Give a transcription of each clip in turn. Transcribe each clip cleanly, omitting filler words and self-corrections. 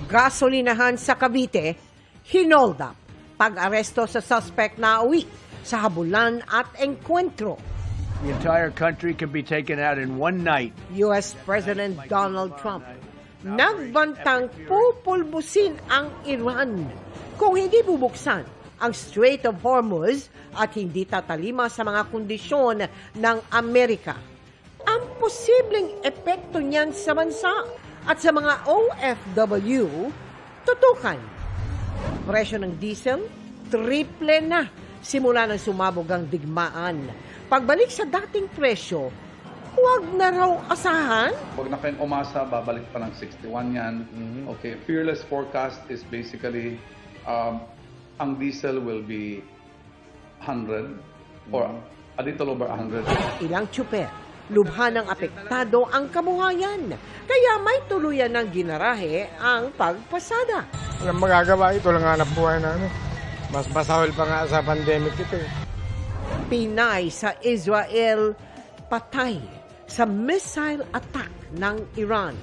gasolinahan sa Cavite, hinold up. Pag-aresto sa suspect na uwi sa habulan at engkwentro. The entire country can be taken out in one night. U.S. President Donald Trump nagbantang pupulbusin ang Iran kung hindi bubuksan ang Strait of Hormuz at hindi tatalima sa mga kondisyon ng Amerika. Ang posibleng epekto niyan sa bansa at sa mga OFW, tutukan. Presyo ng diesel, triple na simula nang sumabog ang digmaan. Pagbalik sa dating presyo, huwag na raw asahan. Huwag na kayong umasa, babalik pa ng 61 yan. Okay, fearless forecast is basically ang diesel will be 100 or a little over 100. Ilang tsuper, lubha ng apektado ang kabuhayan. Kaya may tuluyan ng ginarahe ang pagpasada. Walang magagawa, ito lang hanap buhay namin. Mas masahol pa nga sa pandemic ito. Pinay sa Israel patay sa missile attack ng Iran.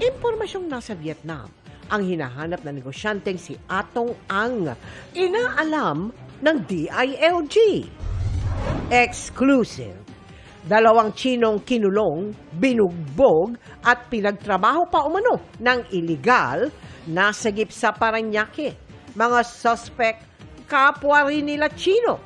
Impormasyong nasa Vietnam ang hinahanap na negosyanteng si Atong Ang, inaalam ng DILG. Exclusive. 2 Chinong kinulong, binugbog at pinagtrabaho pa umano ng iligal nasagip sa Parañaque. Mga suspect, kapwa rin nila Chino.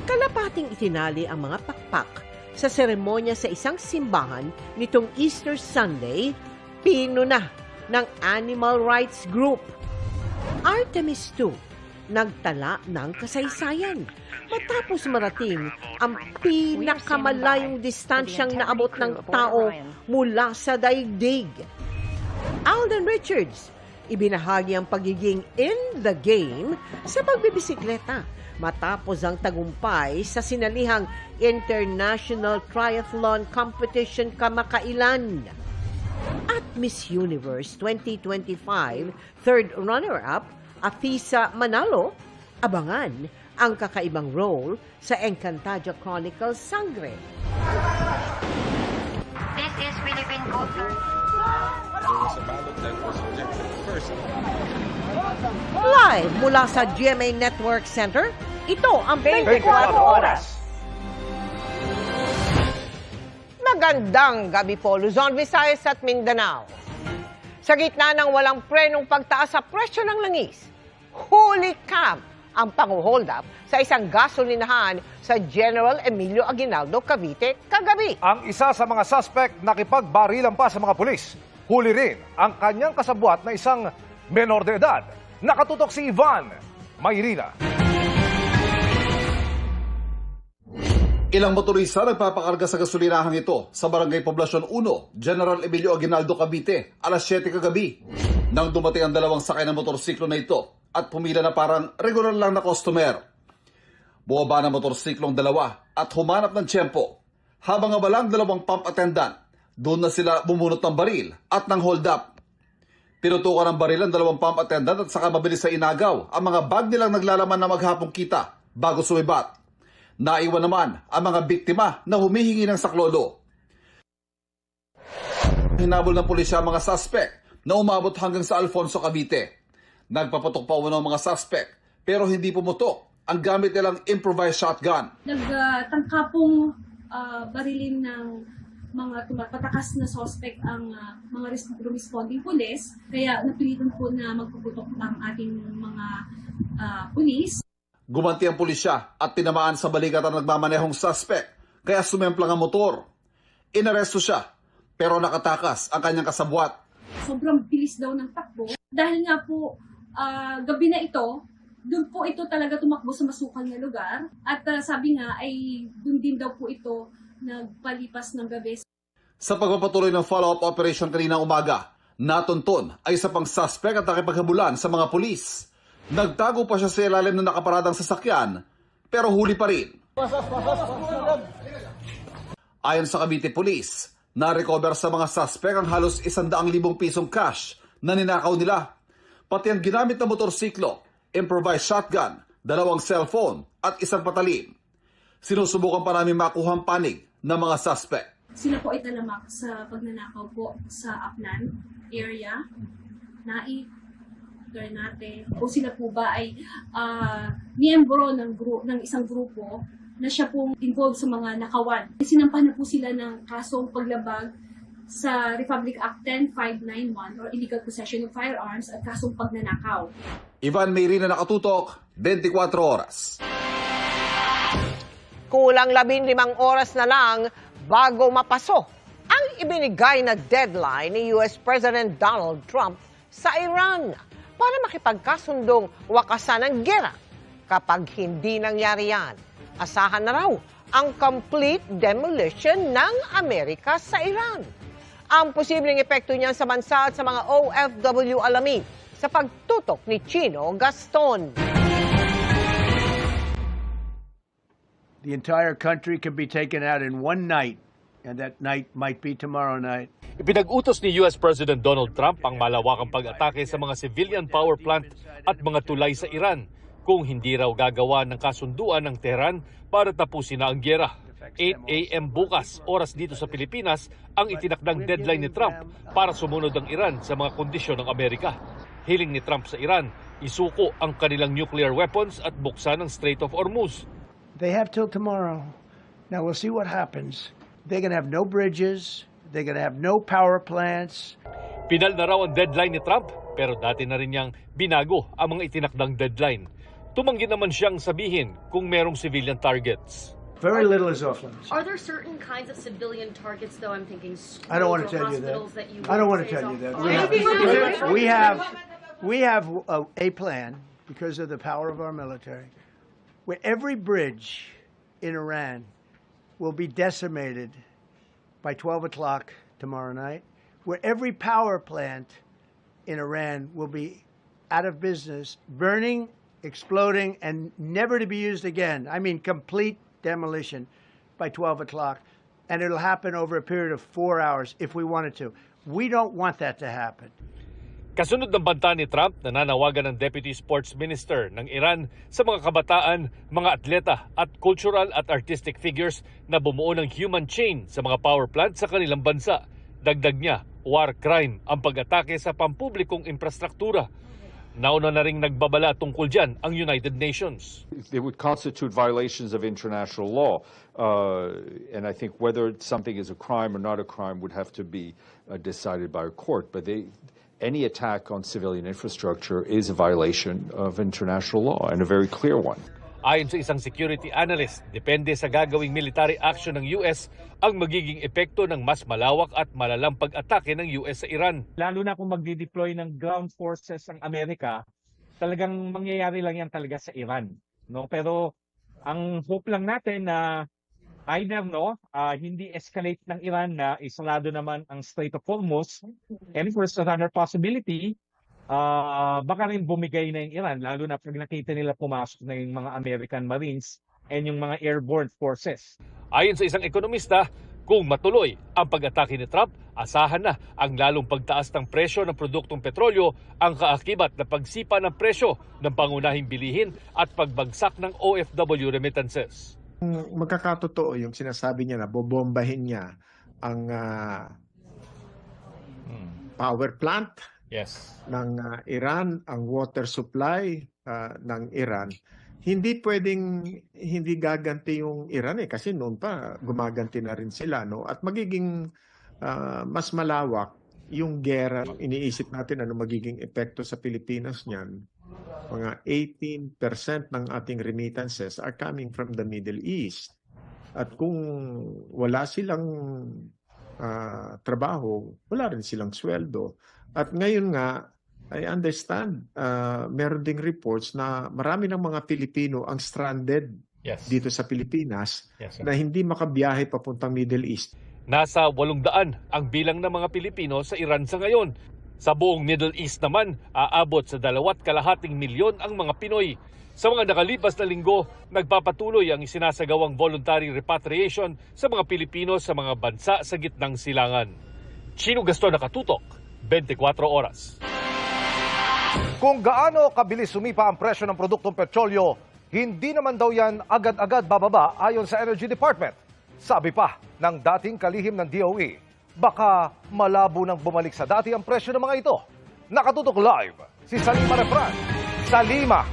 Kalapating itinali ang mga pakpak sa seremonya sa isang simbahan nitong Easter Sunday, pinuna ng Animal Rights Group. Artemis II, nagtala ng kasaysayan matapos marating ang pinakamalayong distansyang naabot ng tao mula sa daigdig. Alden Richards, ibinahagi ang pagiging in the game sa pagbibisikleta matapos ang tagumpay sa sinalihang International Triathlon Competition kamakailan. At Miss Universe 2025 third runner-up, Afisa Manalo, abangan ang kakaibang role sa Encantadia Chronicles Sangre. This is Philippine culture. Live mula sa GMA Network Center, ito ang 24 Oras. Magandang gabi po, Luzon, Visayas at Mindanao. Sa gitna ng walang prenong pagtaas sa presyo ng langis, huli camp ang pang-hold up sa isang gasolinahan sa General Emilio Aguinaldo, Cavite, kagabi. Ang isa sa mga suspect nakipagbarilan pa sa mga pulis. Huli rin ang kanyang kasabwat na isang menor de edad. Nakatutok si Ivan Mayrina. Ilang motorista nagpapakarga sa gasolinahang ito sa Barangay Poblacion 1, General Emilio Aguinaldo, Cavite, alas 7 kagabi. Nang dumating ang 2 sakay ng motorsiklo na ito at pumila na parang regular lang na customer. Bumaba ng motorsiklong 2 at humanap ng tiyempo. Habang abalang 2 pump attendant, doon na sila bumunot ng baril at ng hold up. Tinutukan ng baril ang 2 pump attendant at saka mabilis sa inagaw ang mga bag nilang naglalaman na maghapong kita bago sumibat. Naiwan naman ang mga biktima na humihingi ng saklolo. Hinabol ng pulisya ang mga suspect na umabot hanggang sa Alfonso, Cavite. Nagpaputok pa umano ang mga suspect pero hindi pumutok ang gamit nilang improvised shotgun. Nagtangka pong barilin ng mga patakas na suspect ang mga responding pulis, kaya napilitan po na magpuputok ang ating mga pulis. Gumanti ang pulisya at tinamaan sa balikat ang nagmamanehong suspect, kaya sumemplang ang motor. Inaresto siya, pero nakatakas ang kanyang kasabwat. Sobrang bilis daw ng takbo. Dahil nga po, gabi na ito, doon po ito talaga tumakbo sa masukal na lugar. At sabi nga, ay doon din daw po ito nagpalipas ng gabi. Sa pagpapatuloy ng follow-up operation kanina umaga, natunton ay isa pang suspect at nakipaghabulan sa mga pulis. Nagtago pa siya sa ilalim ng nakaparadang sasakyan, pero huli pa rin. Ayon sa Cavite Police, na-recover sa mga suspect ang halos 100,000 pisong cash na ninakaw nila. Pati ang ginamit na motorsiklo, improvised shotgun, 2 cellphone at 1 patalim. Sinusubukan pa namin makuha ang panig ng mga suspect. Sila po ay talamak sa pagnanakaw po sa Aklan area. Naik, Ternate, o sila po ba ay miyembro ng isang grupo na siya pong involved sa mga nakawan. Sinampahan na po sila ng kasong paglabag sa Republic Act 10591 or illegal possession of firearms at kasong pagnanakaw. Ivan Mayrina nakatutok, 24 oras. Kulang 15 oras na lang bago mapaso ang ibinigay na deadline ni US President Donald Trump sa Iran para makipagkasundong wakasan ang gera. Kapag hindi nangyari yan, asahan na raw ang complete demolition ng Amerika sa Iran. Ang posibleng epekto niyan sa bansa at sa mga OFW alamin sa pagtutok ni Chino Gaston. The entire country can be taken out in one night, and that night might be tomorrow night. Ipinag-utos ni US President Donald Trump ang malawakang pag-atake sa mga civilian power plant at mga tulay sa Iran kung hindi raw gagawa ng kasunduan ng Tehran para tapusin na ang giyera. 8 a.m. bukas, oras dito sa Pilipinas, ang itinakdang deadline ni Trump para sumunod ang Iran sa mga kondisyon ng Amerika. Hiling ni Trump sa Iran, isuko ang kanilang nuclear weapons at buksan ang Strait of Hormuz. They have till tomorrow. Now we'll see what happens. They're going to have no bridges. They're going to have no power plants. Pinal na raw ang deadline ni Trump, pero dati na rin niyang binago ang mga itinakdang deadline. Tumanggi naman siyang sabihin kung merong civilian targets. Very little is off limits. Are there certain kinds of civilian targets, though? I'm thinking schools I don't want to or tell you that. hospitals that you I don't want would to say tell you is that. off- We have a plan because of the power of our military, where every bridge in Iran will be decimated by 12 o'clock tomorrow night, where every power plant in Iran will be out of business, burning, exploding, and never to be used again. I mean, complete demolition by 12 o'clock. And it'll happen over a period of 4 hours if we wanted to. We don't want that to happen. Kasunod ng banta ni Trump, nananawagan ng Deputy Sports Minister ng Iran sa mga kabataan, mga atleta at cultural at artistic figures na bumuo ng human chain sa mga power plant sa kanilang bansa. Dagdag niya, war crime ang pag-atake sa pampublikong infrastruktura. Nauna na ring nagbabala tungkol dyan ang United Nations. They would constitute violations of international law. And I think whether something is a crime or not a crime would have to be decided by a court. But any attack on civilian infrastructure is a violation of international law, and a very clear one. Ayon sa isang security analyst, depende sa gagawing military action ng US ang magiging epekto ng mas malawak at malalang pag-atake ng US sa Iran. Lalo na kung magdi-deploy ng ground forces ang Amerika, talagang mangyayari lang yan talaga sa Iran. No? Pero ang hope lang natin na either hindi escalate ng Iran na isolado naman ang Strait of Hormuz, and first another possibility, baka rin bumigay na yung Iran, lalo na pag nakita nila pumasok na yung mga American Marines and yung mga airborne forces. Ayon sa isang ekonomista, kung matuloy ang pag-atake ni Trump, asahan na ang lalong pagtaas ng presyo ng produktong petrolyo, ang kaakibat na pagsipa ng presyo ng pangunahing bilihin at pagbagsak ng OFW remittances. Magkakatotoo yung sinasabi niya na bobombahin niya ang power plant ng Iran, ang water supply ng Iran. Hindi pwedeng hindi gaganti yung Iran kasi noon pa gumaganti na rin sila, no? At magiging mas malawak yung gera. Iniisip natin ano magiging epekto sa Pilipinas niyan. Mga 18% ng ating remittances are coming from the Middle East. At kung wala silang trabaho, wala rin silang sweldo. At ngayon nga, I understand, meron ding reports na marami ng mga Pilipino ang stranded dito sa Pilipinas na hindi makabiyahe papuntang Middle East. Nasa 800 ang bilang ng mga Pilipino sa Iran sa ngayon. Sa buong Middle East naman, aabot sa 2.2 milyon ang mga Pinoy. Sa mga nakalipas na linggo, nagpapatuloy ang isinasagawang voluntary repatriation sa mga Pilipino sa mga bansa sa gitnang silangan. Chino Gaston, nakatutok, 24 oras. Kung gaano kabilis sumipa ang presyo ng produktong petrolyo, hindi naman daw yan agad-agad bababa ayon sa Energy Department. Sabi pa ng dating kalihim ng DOE, baka malabo nang bumalik sa dati ang presyo ng mga ito. Nakatutok live si Salima Refran. Salima!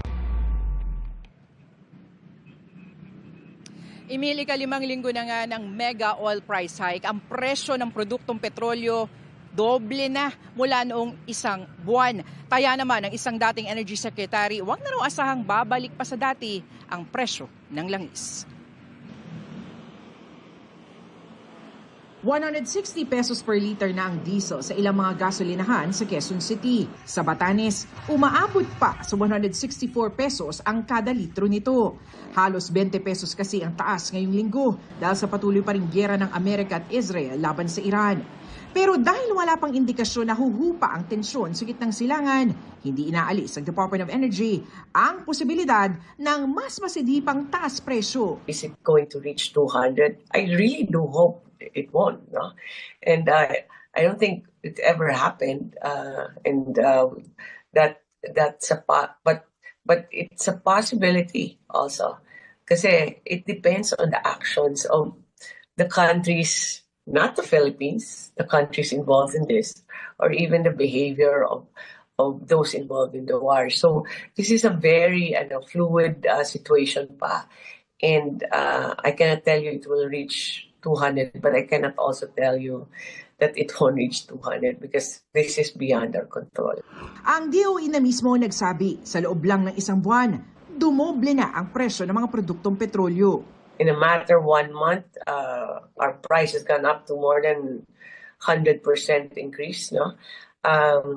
Emil, ikalimang linggo na nga ng mega oil price hike. Ang presyo ng produktong petrolyo doble na mula noong isang buwan. Taya naman ng isang dating Energy Secretary, huwag na raw asahang babalik pa sa dati ang presyo ng langis. 160 pesos per liter na ang diesel sa ilang mga gasolinahan sa Quezon City. Sa Batanes, umaabot pa sa 164 pesos ang kada litro nito. Halos 20 pesos kasi ang taas ngayong linggo dahil sa patuloy pa ring giyera ng Amerika at Israel laban sa Iran. Pero dahil wala pang indikasyon na huhupa ang tensyon sa gitnang silangan, hindi inaalis ng Department of Energy ang posibilidad ng mas masidhipang taas presyo. Is it going to reach 200? I really do hope it won't. No? And I don't think it ever happened. But it's a possibility also. Kasi it depends on the actions of the countries, not the Philippines, the countries involved in this, or even the behavior of those involved in the war. So this is a very fluid situation pa. And I cannot tell you it will reach 200, but I cannot also tell you that it won't reach 200 because this is beyond our control. Ang DOE na mismo nagsabi, sa loob lang ng isang buwan, dumoble na ang presyo ng mga produktong petrolyo. In a matter of 1 month, our price has gone up to more than 100% increase. No,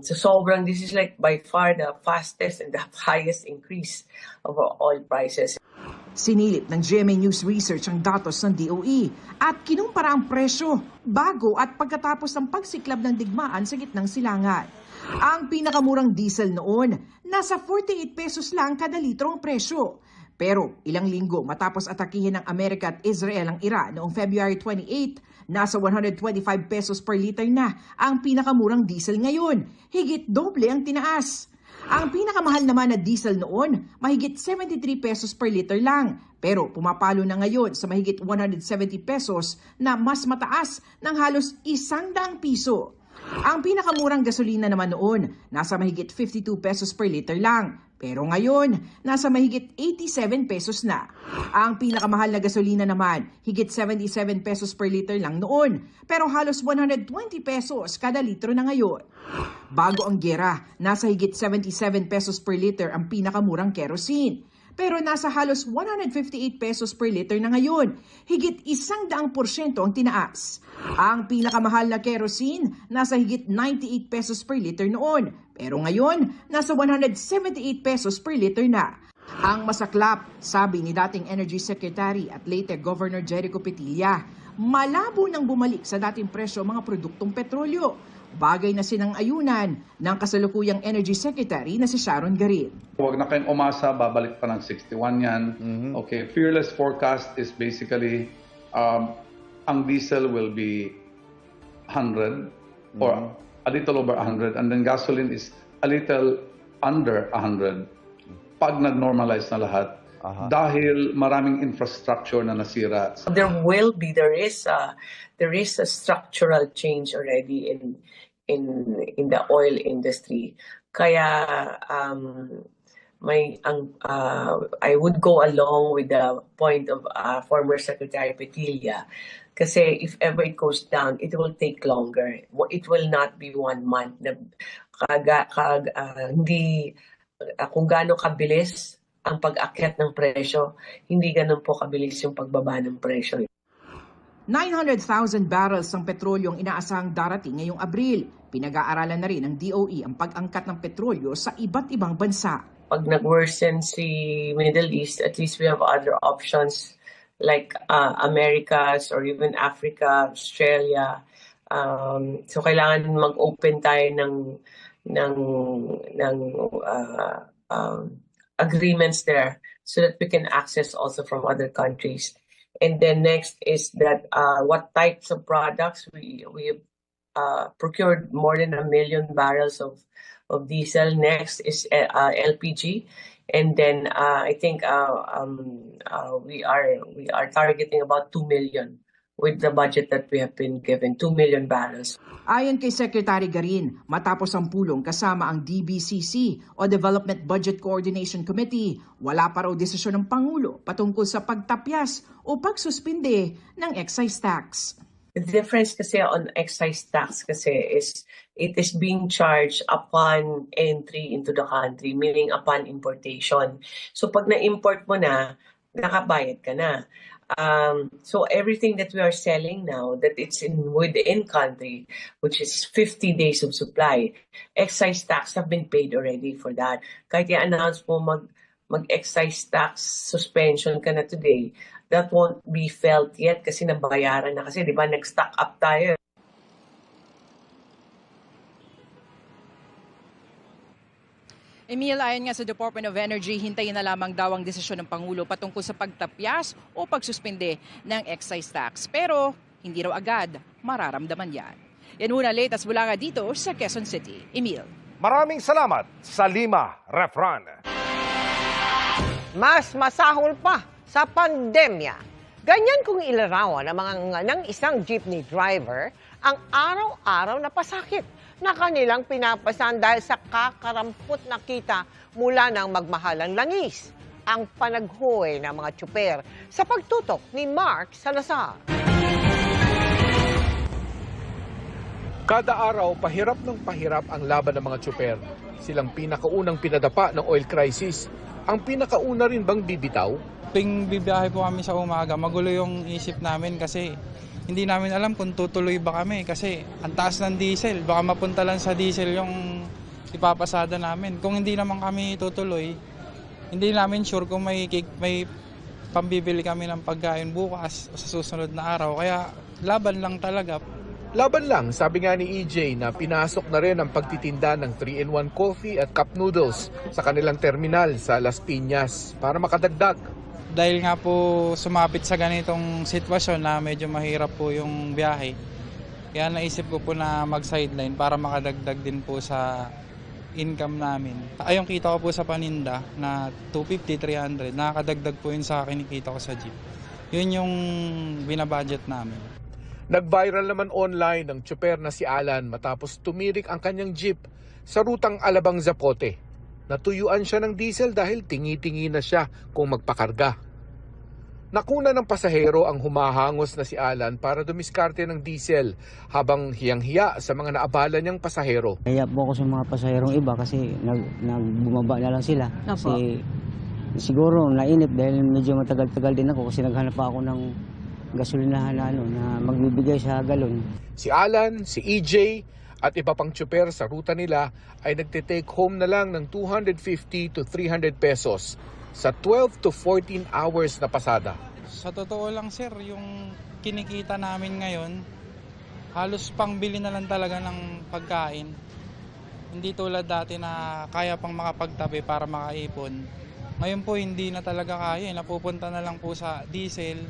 so sobrang, this is like by far the fastest and the highest increase of oil prices. Sinilip ng GMA News Research ang datos ng DOE at kinumpara ang presyo bago at pagkatapos ng pagsiklab ng digmaan sa gitnang silangan. Ang pinakamurang diesel noon, nasa 48 pesos lang kada litro ang presyo. Pero ilang linggo matapos atakihin ng Amerika at Israel ang Iran noong February 28, nasa 125 pesos per liter na ang pinakamurang diesel ngayon. Higit doble ang tinaas. Ang pinakamahal naman na diesel noon, mahigit 73 pesos per liter lang. Pero pumapalo na ngayon sa mahigit 170 pesos na mas mataas ng halos 100 piso. Ang pinakamurang gasolina naman noon, nasa mahigit 52 pesos per liter lang. Pero ngayon, nasa mahigit 87 pesos na. Ang pinakamahal na gasolina naman, higit 77 pesos per liter lang noon. Pero halos 120 pesos kada litro na ngayon. Bago ang giyera, nasa higit 77 pesos per liter ang pinakamurang kerosene. Pero nasa halos 158 pesos per liter na ngayon, higit 100% ang tinaas. Ang pinakamahal na kerosene, nasa higit 98 pesos per liter noon. Pero ngayon, nasa 178 pesos per liter na. Ang masaklap, sabi ni dating Energy Secretary at later Governor Jericho Petilla, malabo nang bumalik sa dating presyo ang mga produktong petrolyo. Bagay na sinang-ayunan ng kasalukuyang Energy Secretary na si Sharon Garin. Huwag na kayong umasa, babalik pa ng 61 yan. Okay, fearless forecast is basically ang diesel will be 100 or a little over 100 and then gasoline is a little under 100 pag nag-normalize na lahat dahil maraming infrastructure na nasira. There is a structural change already in the oil industry. Kaya I would go along with the point of former Secretary Petilla. Kasi if ever it goes down, it will take longer. It will not be 1 month. Kung gaano kabilis ang pag-akyat ng presyo, hindi ganun po kabilis yung pagbaba ng presyo. 900,000 barrels ng petrolyo ang inaasahang darating ngayong Abril. Pinag-aaralan na rin ng DOE ang pag-angkat ng petrolyo sa iba't ibang bansa. Pag nag-worsen si Middle East, at least we have other options like Americas or even Africa, Australia. So kailangan mag-open tayo ng agreements there so that we can access also from other countries. And then next is that what types of products we procured more than 1 million barrels of diesel. Next is LPG, and then I think we are targeting about 2 million with the budget that we have been given, 2 million barrels. Ayon kay Secretary Garin, matapos ang pulong kasama ang DBCC o Development Budget Coordination Committee, wala pa raw desisyon ng Pangulo patungkol sa pagtapyas o pagsuspinde ng excise tax. The difference kasi on excise tax kasi is it is being charged upon entry into the country, meaning upon importation. So pag na-import mo na, nakabayad ka na. So everything that we are selling now, that it's within country, which is 50 days of supply, excise tax have been paid already for that. Kahit i-announce mo mag-excise tax suspension ka na today, that won't be felt yet kasi nabayaran na kasi, di ba, nag-stock up tayo. Emil, ayon nga sa Department of Energy, hintayin na lamang daw ang desisyon ng Pangulo patungkol sa pagtapyas o pagsuspinde ng excise tax. Pero hindi raw agad mararamdaman yan. Yan muna, latest mula nga dito sa Quezon City. Emil. Maraming salamat sa Lima Refran. Mas masahol pa sa pandemya. Ganyan kung ilarawan ng isang jeepney driver ang araw-araw na pasakit na kanilang pinapasan dahil sa kakarampot na kita mula ng magmahalang langis. Ang panaghuwe ng mga tsuper sa pagtutok ni Mark Salazar. Kada araw, pahirap ng pahirap ang laban ng mga tsuper. Silang pinakaunang pinadapa ng oil crisis. Ang pinakauna rin bang bibitaw? Tuwing bibiyahe po kami sa umaga, magulo yung isip namin kasi hindi namin alam kung tutuloy ba kami kasi ang taas ng diesel. Baka mapunta lang sa diesel yung ipapasada namin. Kung hindi naman kami tutuloy, hindi namin sure kung may pambibili kami ng pagkain bukas o sa susunod na araw. Kaya laban lang talaga. Laban lang, sabi nga ni EJ na pinasok na rin ang pagtitinda ng 3-in-1 coffee at cup noodles sa kanilang terminal sa Las Piñas para makadagdag. Dahil nga po sumapit sa ganitong sitwasyon na medyo mahirap po yung biyahe, kaya naisip ko po na mag-sideline para makadagdag din po sa income namin. Ayong kita ko po sa paninda na 250, 300, nakakadagdag po yun sa kinikita ko sa jeep. Yun yung binabudget namin. Nag-viral naman online ang tsuper na si Alan matapos tumirik ang kanyang jeep sa rutang Alabang-Zapote. Natuyuan siya ng diesel dahil tingi-tingi na siya kung magpakarga. Nakuna ng pasahero ang humahangos na si Alan para dumiskarte ng diesel habang hiyang-hiya sa mga naabala niyang pasahero. Kaya po ako sa mga pasaherong iba kasi bumaba na lang sila. Kasi siguro nainip dahil medyo matagal-tagal din ako kasi naghanap pa ako ng gasolinahan na magbibigay sa galon. Si Alan, si EJ at iba pang tsuper sa ruta nila ay nagte-take home na lang ng 250 to 300 pesos sa 12 to 14 hours na pasada. Sa totoo lang sir, yung kinikita namin ngayon, halos pangbili na lang talaga ng pagkain. Hindi tulad dati na kaya pang makapagtabi para makaipon. Ngayon po hindi na talaga kaya, napupunta na lang po sa diesel.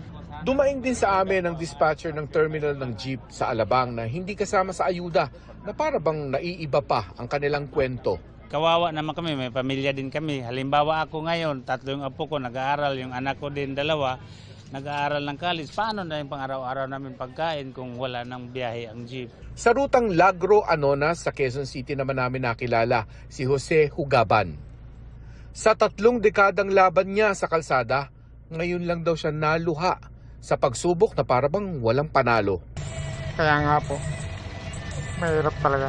Dumaing din sa amin ang dispatcher ng terminal ng jeep sa Alabang na hindi kasama sa ayuda na para bang naiiba pa ang kanilang kwento. Kawawa naman kami, may pamilya din kami. Halimbawa ako ngayon, 3 yung apo ko nag-aaral, yung anak ko din 2, nag-aaral ng college. Paano na yung pang-araw-araw namin pagkain kung wala nang biyahe ang jeep? Sa rutang Lagro, Anonas sa Quezon City naman namin nakilala si Jose Hugaban. Sa 3 dekadang laban niya sa kalsada, ngayon lang daw siya naluha sa pagsubok na parabang walang panalo. Kaya nga po, mahirap talaga.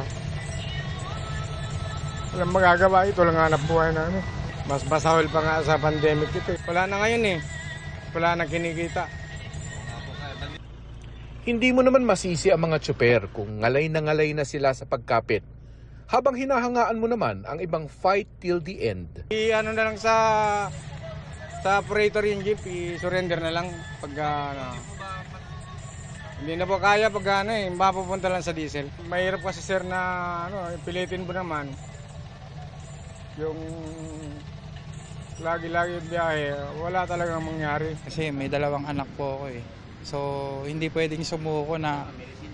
Walang magagawa, ito lang hanap buhay namin. Mas masahol pa nga sa pandemic ito. Wala na ngayon eh. Wala na kinikita. Hindi mo naman masisi ang mga tsuper kung ngalay na sila sa pagkapit. Habang hinahangaan mo naman ang ibang fight till the end. Ano na lang sa operator yung jeep, i-surrender na lang pag hindi na po kaya pag mapupunta lang sa diesel. Mahirap kasi sir na pilitin mo naman. Yung lagi-lagi yung biyahe, wala talagang mangyari. Kasi may 2 anak po ako eh. So hindi pwedeng sumuko na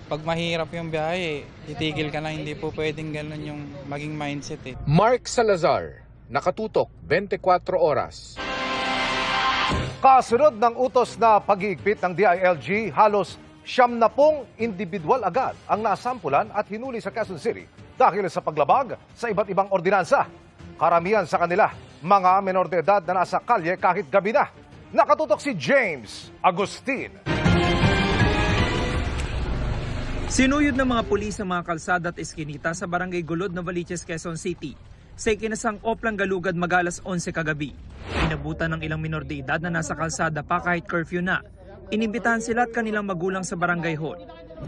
pag mahirap yung biyahe, itigil ka na, hindi po pwedeng ganun yung maging mindset eh. Mark Salazar, nakatutok 24 oras. Kasunod ng utos na pag-iigpit ng DILG, halos 70 individual agad ang nasampulan at hinuli sa Quezon City dahil sa paglabag sa iba't ibang ordinansa. Karamihan sa kanila, mga menor de edad na nasa kalye kahit gabi na. Nakatutok si James Agustin. Sinuyod ng mga pulis ang mga kalsada at eskinita sa Barangay Gulod, Novaliches, Quezon City sa ikinasang Oplang Galugad mag-alas 11 kagabi. Inabutan ng ilang menor de edad na nasa kalsada pa kahit curfew na. Inimbitahan sila at kanilang magulang sa barangay hall.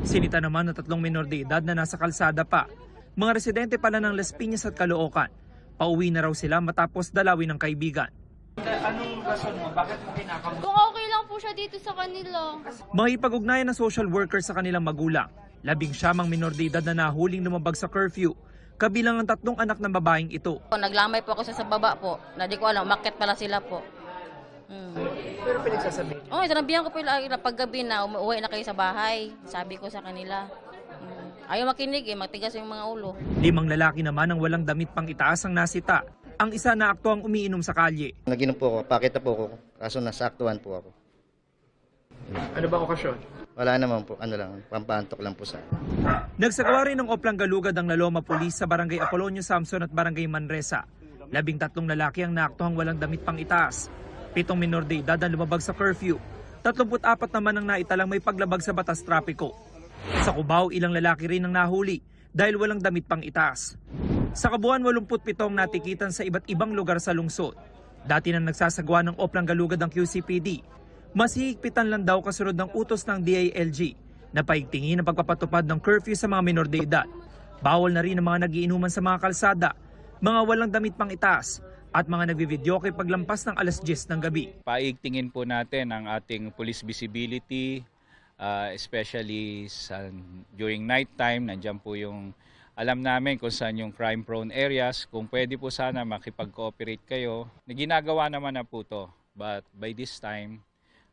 Sinita naman ng 3 menor de edad na nasa kalsada pa. Mga residente pala ng Las Piñas at Caloocan. Pauwi na raw sila matapos dalawin ng kaibigan. Anong rason mo? Bakit mo kinakamusta? Kung okay lang po siya dito sa kanila. Makipag-ugnayan ng social worker sa kanilang magulang. 19 menor de edad na nahuling lumabag sa curfew. Kabilang ang 3 anak ng babaeng ito. Naglamay po ako sa baba po. Na di ko alam, umakyat pala sila po. Pero pinagsasabi. Oo, sinabihan ko po yung paggabi na umuwi na kayo sa bahay. Sabi ko sa kanila. Ayaw makinig matigas yung mga ulo. 5 lalaki naman ang walang damit pang itaas ang nasita. Ang isa na akto ang umiinom sa kalye. Naginom po ako, pakita po ako, kaso nasaktuhan po ako. Ano ba okasyon? Wala naman po, pampantok lang po sa akin. Nagsagawa rin ng Oplang Galugad ang Laloma Police sa Barangay Apolonio Samson at Barangay Manresa. 13 lalaki ang naaktuhang walang damit pang itaas. 7 menor de edad ang lumabag sa curfew. 34 naman ang naitalang may paglabag sa batas trapiko. Sa Cubao, ilang lalaki rin ang nahuli dahil walang damit pang itaas. Sa kabuuan, 87 ang natikitan sa iba't ibang lugar sa lungsod. Dati na nagsasagawa ng Oplang Galugad ang QCPD. Mas hihigpitan lang daw kasunod ng utos ng DILG na paigtingin ang pagpapatupad ng curfew sa mga menor de edad. Bawal na rin ang mga nagiinuman sa mga kalsada, mga walang damit pang itaas, at mga nagbividyoke paglampas ng alas 10 ng gabi. Paigtingin po natin ang ating police visibility, especially during night time. Nandiyan po yung alam namin kung saan yung crime-prone areas. Kung pwede po sana makipag-cooperate kayo. Ginagawa naman na po to. But by this time,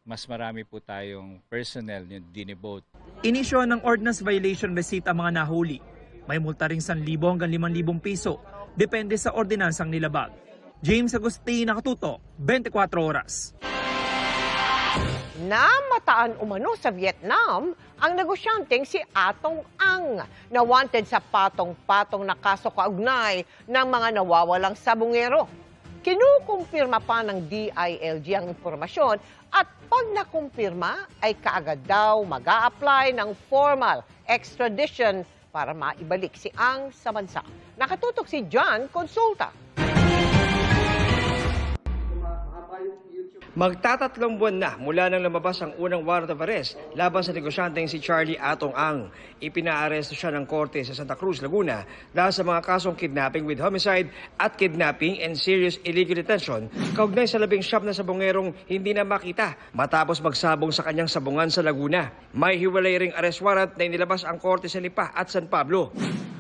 mas marami po tayong personnel yung dinibote. Inisyo ng ordinance violation receipt ang mga nahuli. May multa ring 1,000 hanggang 5,000 piso. Depende sa ordinansang nilabag. James Agustin, Nakatutok, 24 Oras. Namataan umano sa Vietnam ang negosyanteng si Atong Ang na wanted sa patong-patong na kaso kaugnay ng mga nawawalang sabungero. Kinukumpirma pa ng DILG ang impormasyon at pag nakumpirma ay kaagad daw mag-a-apply ng formal extradition para maibalik si Ang sa bansa. Nakatutok si John Consulta. Magtatatlong buwan na mula nang lumabas ang unang warrant of arrest laban sa negosyanteng si Charlie Atong Ang. Ipinaaresto siya ng korte sa Santa Cruz, Laguna dahil sa mga kasong kidnapping with homicide at kidnapping and serious illegal detention kaugnay sa 19 na sabongerong hindi na makita matapos magsabong sa kanyang sabungan sa Laguna. May hiwalay ring arrest warrant na inilabas ang korte sa Lipa at San Pablo.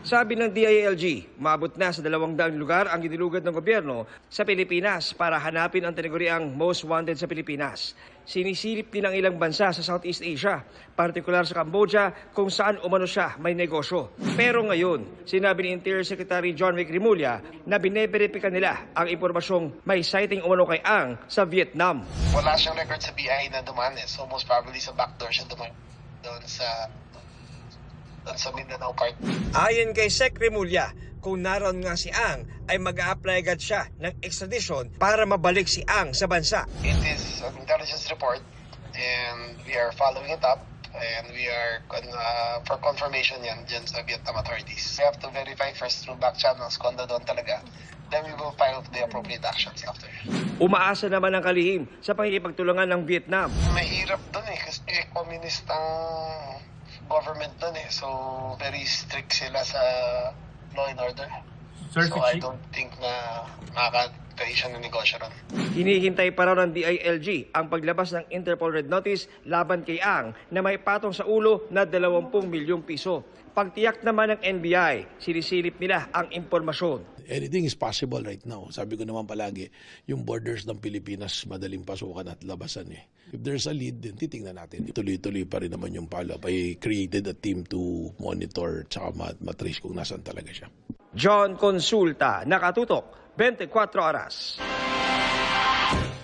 Sabi ng DILG, maabot na sa 200 lugar ang idinulugad ng gobyerno sa Pilipinas para hanapin ang tinaguriang most wanted sa Pilipinas. Sinisilip din ang ilang bansa sa Southeast Asia, partikular sa Cambodia kung saan umano siya may negosyo. Pero ngayon, sinabi ni Interior Secretary John Vic Rimulya na bineberipika nila ang impormasyong may sighting umano kay Ang sa Vietnam. Wala siyang record sa BI na dumaan so most probably sa backdoor siya dumaan doon sa Mindanao part. Ayon kay Sec Rimulya, kung naroon nga si Ang ay mag-a-apply agad siya ng extradition para mabalik si Ang sa bansa. It is an intelligence report and we are following it up and we are for confirmation yan dyan sa Vietnam authorities. We have to verify first through back channels kung doon talaga. Then we will file the appropriate actions after. Umaasa naman ang kalihim sa pakikipagtulungan ng Vietnam. Mahirap doon kasi communist ang government doon so very strict sila sa law and order. So I don't think na makakagay siya ng negosyo ron. Hinihintay pa raw ng DILG ang paglabas ng Interpol Red Notice laban kay Ang na may patong sa ulo na 20 milyong piso. Pagtiyak naman ng NBI, sinisilip nila ang impormasyon. Anything is possible right now. Sabi ko naman palagi, yung borders ng Pilipinas madaling pasukan at labasan If there's a lead, then titingnan natin. Tuloy-tuloy pa rin naman yung follow-up. I created a team to monitor at matrace kung nasan talaga siya. John Consulta, Nakatutok, 24 Oras.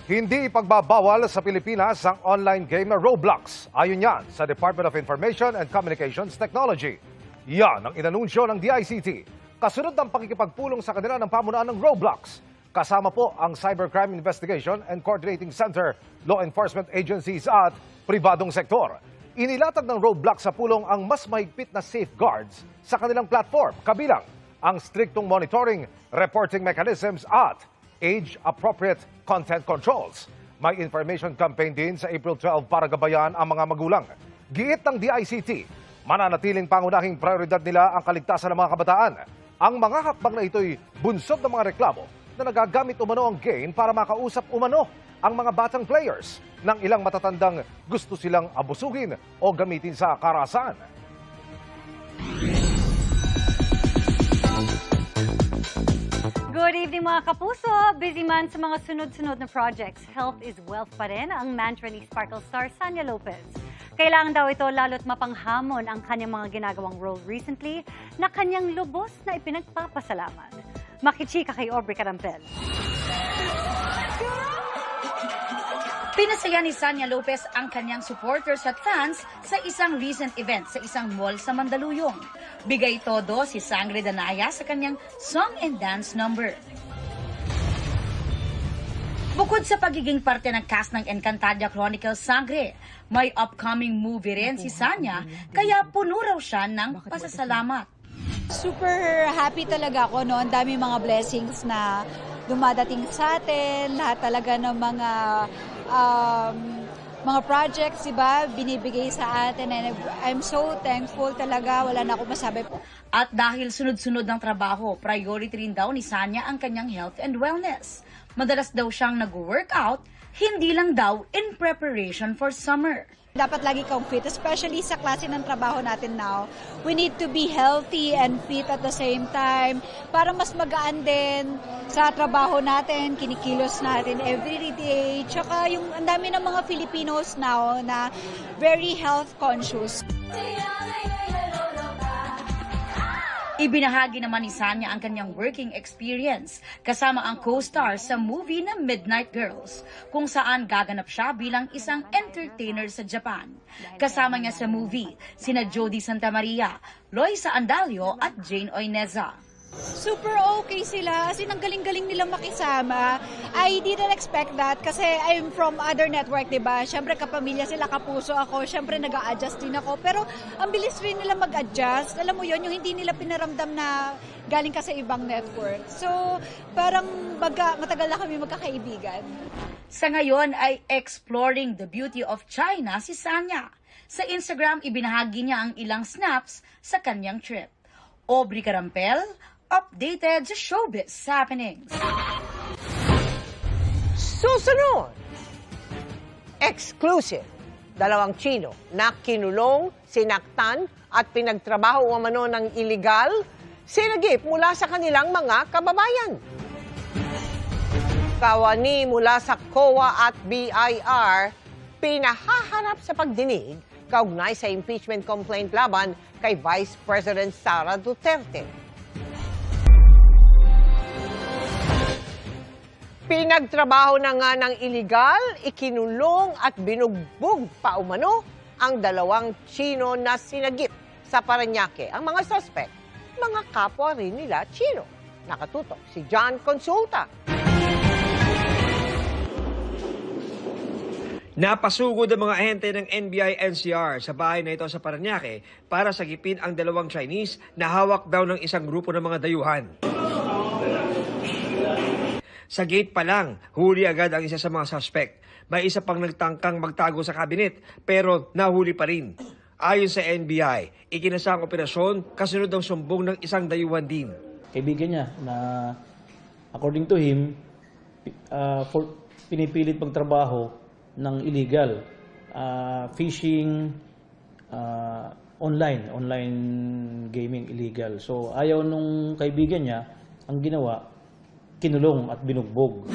Hindi ipagbabawal sa Pilipinas ang online game na Roblox. Ayon yan sa Department of Information and Communications Technology. Yan ang inanunsyo ng DICT. Kasunod ng pakikipagpulong sa kanila ng pamunuan ng Roblox. Kasama po ang Cybercrime Investigation and Coordinating Center, law enforcement agencies at pribadong sektor. Inilatag ng Roblox sa pulong ang mas mahigpit na safeguards sa kanilang platform, kabilang ang striktong monitoring, reporting mechanisms at age-appropriate content controls. May information campaign din sa April 12 para gabayan ang mga magulang. Giit ng DICT, mananatiling pangunahing prioridad nila ang kaligtasan ng mga kabataan. Ang mga hakbang na ito'y bunsod ng mga reklamo na nagagamit umano ang game para makausap umano ang mga batang players ng ilang matatandang gusto silang abusuhin o gamitin sa karahasan. Good evening mga kapuso! Busy man sa mga sunod-sunod na projects. Health is wealth pa rin ang mantra ni Sparkle star Sanya Lopez. Kailangan daw ito lalo't mapanghamon ang kanyang mga ginagawang role recently na kanyang lubos na ipinagpapasalamat. Makichika kay Aubrey Carampel. Pinasaya ni Sanya Lopez ang kanyang supporters at fans sa isang recent event sa isang mall sa Mandaluyong. Bigay todo si Sangre Danaya sa kanyang song and dance number. Bukod sa pagiging parte ng cast ng Encantadia Chronicles Sangre, may upcoming movie rin si Sanya, kaya puno raw siya ng pasasalamat. Super happy talaga ako, no? Ang dami mga blessings na dumadating sa atin, lahat talaga ng mga projects, diba, binibigay sa atin, and I'm so thankful talaga, wala na ako masabi. At dahil sunod-sunod ng trabaho, priority rin daw ni Sanya ang kanyang health and wellness. Madalas daw siyang nag-workout, hindi lang daw in preparation for summer. Dapat lagi kang fit, especially sa klase ng trabaho natin now. We need to be healthy and fit at the same time para mas magaan din sa trabaho natin, kinikilos natin every day. Tsaka yung ang dami ng mga Filipinos now na very health conscious. Ibinahagi naman ni Sanya ang kanyang working experience kasama ang co-star sa movie na Midnight Girls, kung saan gaganap siya bilang isang entertainer sa Japan. Kasama niya sa movie sina Jody Santa Maria, Loisa Andalio at Jane Oineza. Super okay sila, kasi ang galing-galing nila makisama. I didn't expect that kasi I'm from other network, diba? Siyempre kapamilya sila, kapuso ako, siyempre nag-a-adjust din ako. Pero ang bilis rin nila mag-adjust. Alam mo yon, yung hindi nila pinaramdam na galing ka sa ibang network. So parang matagal na kami magkakaibigan. Sa ngayon ay exploring the beauty of China si Sanya. Sa Instagram, ibinahagi niya ang ilang snaps sa kanyang trip. Aubrey Carampel, updated sa showbiz happenings. Susunod, exclusive. Dalawang Chino na kinulong, sinaktan at pinagtrabaho umano ng iligal, sinagip mula sa kanilang mga kababayan. Kawani mula sa COA at BIR, pinahaharap sa pagdinig kaugnay sa impeachment complaint laban kay Vice President Sara Duterte. Pinagtrabaho na nga ng iligal, ikinulong at binugbog pa umano ang dalawang Chino na sinagip sa Parañaque. Ang mga suspect, mga kapwa rin nila Chino. Nakatutok si John Consulta. Napasugod ang mga ahente ng NBI-NCR sa bahay na ito sa Parañaque para sagipin ang dalawang Chinese na hawak daw ng isang grupo ng mga dayuhan. Sa gate pa lang, huli agad ang isa sa mga suspect. May isa pang nagtangkang magtago sa kabinet pero nahuli pa rin. Ayon sa NBI, ikinasa ang operasyon kasunod ng sumbong ng isang dayuhan din. Kaibigan niya na according to him, pinipilit magtrabaho ng illegal, fishing, online gaming illegal. So ayaw nung kaibigan niya, ang ginawa, kinulong at binugbog.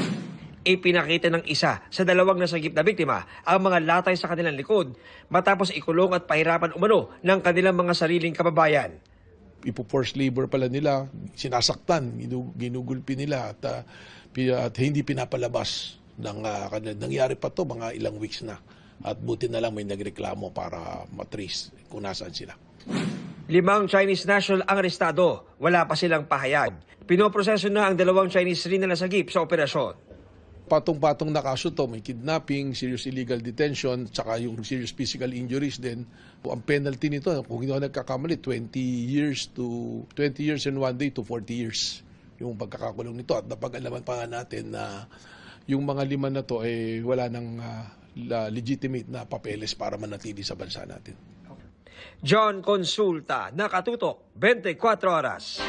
Ipinakita ng isa sa dalawang nasagip na biktima ang mga latay sa kanilang likod matapos ikulong at pahirapan umano ng kanilang mga sariling kababayan. Ipo-force labor pala nila, sinasaktan, ginugulpi nila at hindi pinapalabas Nangyari pa to mga ilang weeks na. At buti na lang may nagreklamo para matrace kung nasaan sila. 5 Chinese national ang arestado. Wala pa silang pahayag. Pinoproseso na ang 2 Chinese rin na nasagip sa operasyon. Patong-patong na kaso to, may kidnapping, serious illegal detention, tsaka yung serious physical injuries din. Ang penalty nito, kung hindi ako nagkakamali, 20 years and 1 day to 40 years yung pagkakakulong nito. At napag-alaman pa nga natin na yung mga 5 na to ay wala ng legitimate na papeles para manatili sa bansa natin. John Consulta, Nakatutok, 24 Oras.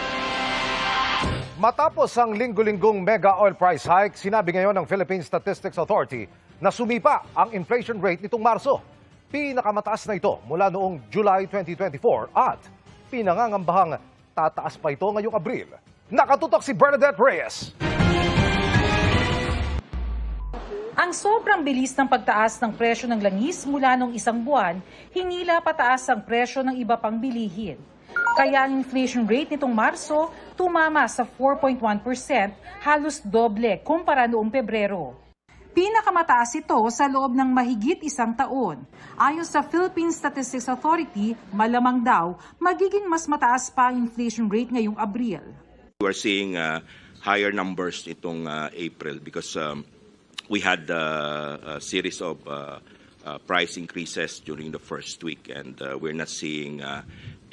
Matapos ang linggo-linggong mega oil price hike, sinabi ngayon ng Philippine Statistics Authority na sumipa ang inflation rate nitong Marso. Pinakamataas na ito mula noong July 2024 at pinangangambahang tataas pa ito ngayong Abril. Nakatutok si Bernadette Reyes. Ang sobrang bilis ng pagtaas ng presyo ng langis mula nung isang buwan, hinila pataas ang presyo ng iba pang bilihin. Kaya ang inflation rate nitong Marso tumama sa 4.1%, halos doble kumpara noong Pebrero. Pinakamataas ito sa loob ng mahigit isang taon. Ayon sa Philippine Statistics Authority, malamang daw magiging mas mataas pa ang inflation rate ngayong Abril. We are seeing higher numbers itong April because we had a series of price increases during the first week and we're not seeing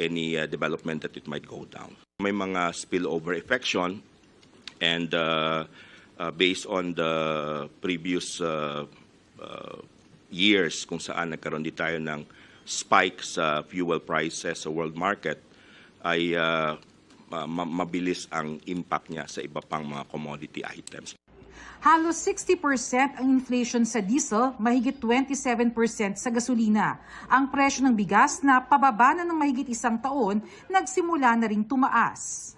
any development that it might go down. May mga spillover effection and based on the previous years kung saan nagkaroon din tayo ng spike sa fuel prices sa world market ay mabilis ang impact niya sa iba pang mga commodity items. Halos 60% ang inflation sa diesel, mahigit 27% sa gasolina. Ang presyo ng bigas na pababa na ng mahigit isang taon, nagsimula na ring tumaas.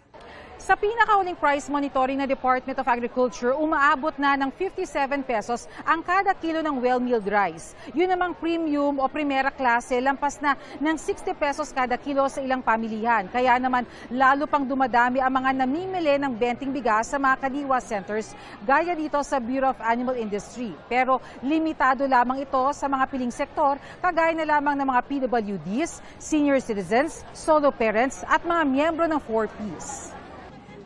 Sa pinakauling price monitoring na Department of Agriculture, umaabot na ng 57 pesos ang kada kilo ng well-milled rice. Yun namang premium o primera klase, lampas na ng 60 pesos kada kilo sa ilang pamilihan. Kaya naman lalo pang dumadami ang mga namimili ng benting bigas sa mga kadiwa centers gaya dito sa Bureau of Animal Industry. Pero limitado lamang ito sa mga piling sektor, kagaya na lamang ng mga PWDs, senior citizens, solo parents at mga miyembro ng 4Ps.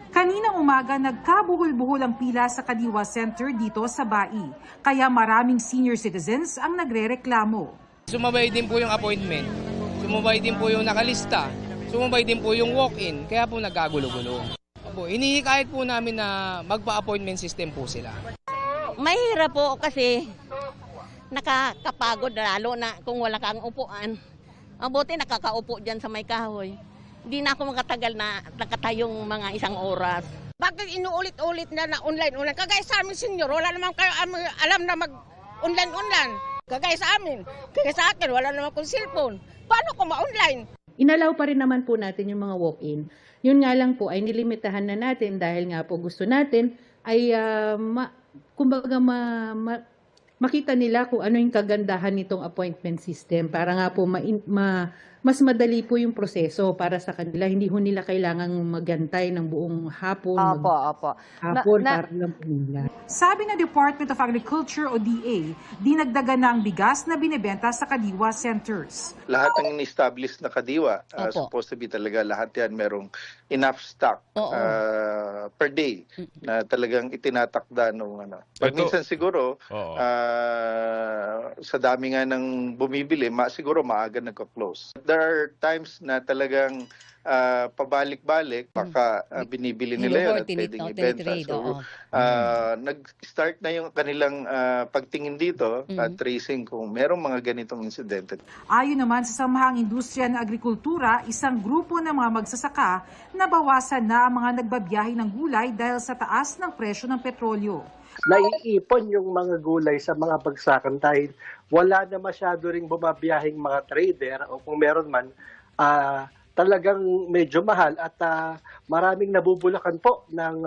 Kaninang umaga, nagkabuhol-buhol ang pila sa Kadiwa Center dito sa Bai. Kaya maraming senior citizens ang nagrereklamo. Sumabay din po yung appointment, sumabay din po yung nakalista, sumabay din po yung walk-in, kaya po nagkagulo-gulo. Hinihikayat po namin na magpa-appointment system po sila. Mahirap po kasi nakakapagod lalo na kung wala kang upuan. Mabuti nakakaupo dyan sa may kahoy. Hindi na ako makatagal na nakatayong mga isang oras. Bakit inuulit-ulit na online? Kagaya sa amin, senyor, wala naman kayo alam na mag-online. Kagaya sa amin, kagaya sa akin, wala naman kong cellphone. Paano ko ma-online? Inalaw pa rin naman po natin yung mga walk-in. Yun nga lang po ay nilimitahan na natin dahil nga po gusto natin ay makita nila kung ano yung kagandahan nitong appointment system para nga po mas madali po yung proseso para sa kanila. Hindi ho nila kailangang magantay ng buong hapon. Hapon para lang po nila. Sabi ng Department of Agriculture o DA, dinagdagan na ang bigas na binibenta sa Kadiwa centers. Lahat ng in-establish na Kadiwa, supposed to be talaga lahat yan merong enough stock per day na talagang itinatakda nung ano. Pag minsan siguro, sa dami nga ng bumibili, siguro maaga nagko-close. There are times na talagang pabalik-balik, baka binibili nila yun at pwedeng ibenta. So, nag-start na yung kanilang pagtingin dito at tracing kung merong mga ganitong insidente. Ayon naman sa Samahang Industriya ng Agrikultura, isang grupo ng mga magsasaka na bawasan na ang mga nagbabiyahe ng gulay dahil sa taas ng presyo ng petrolyo. Naiipon yung mga gulay sa mga bagsakan dahil wala na masyado ring bumabiyahing mga trader o kung meron man, talagang medyo mahal at maraming nabubulakan po ng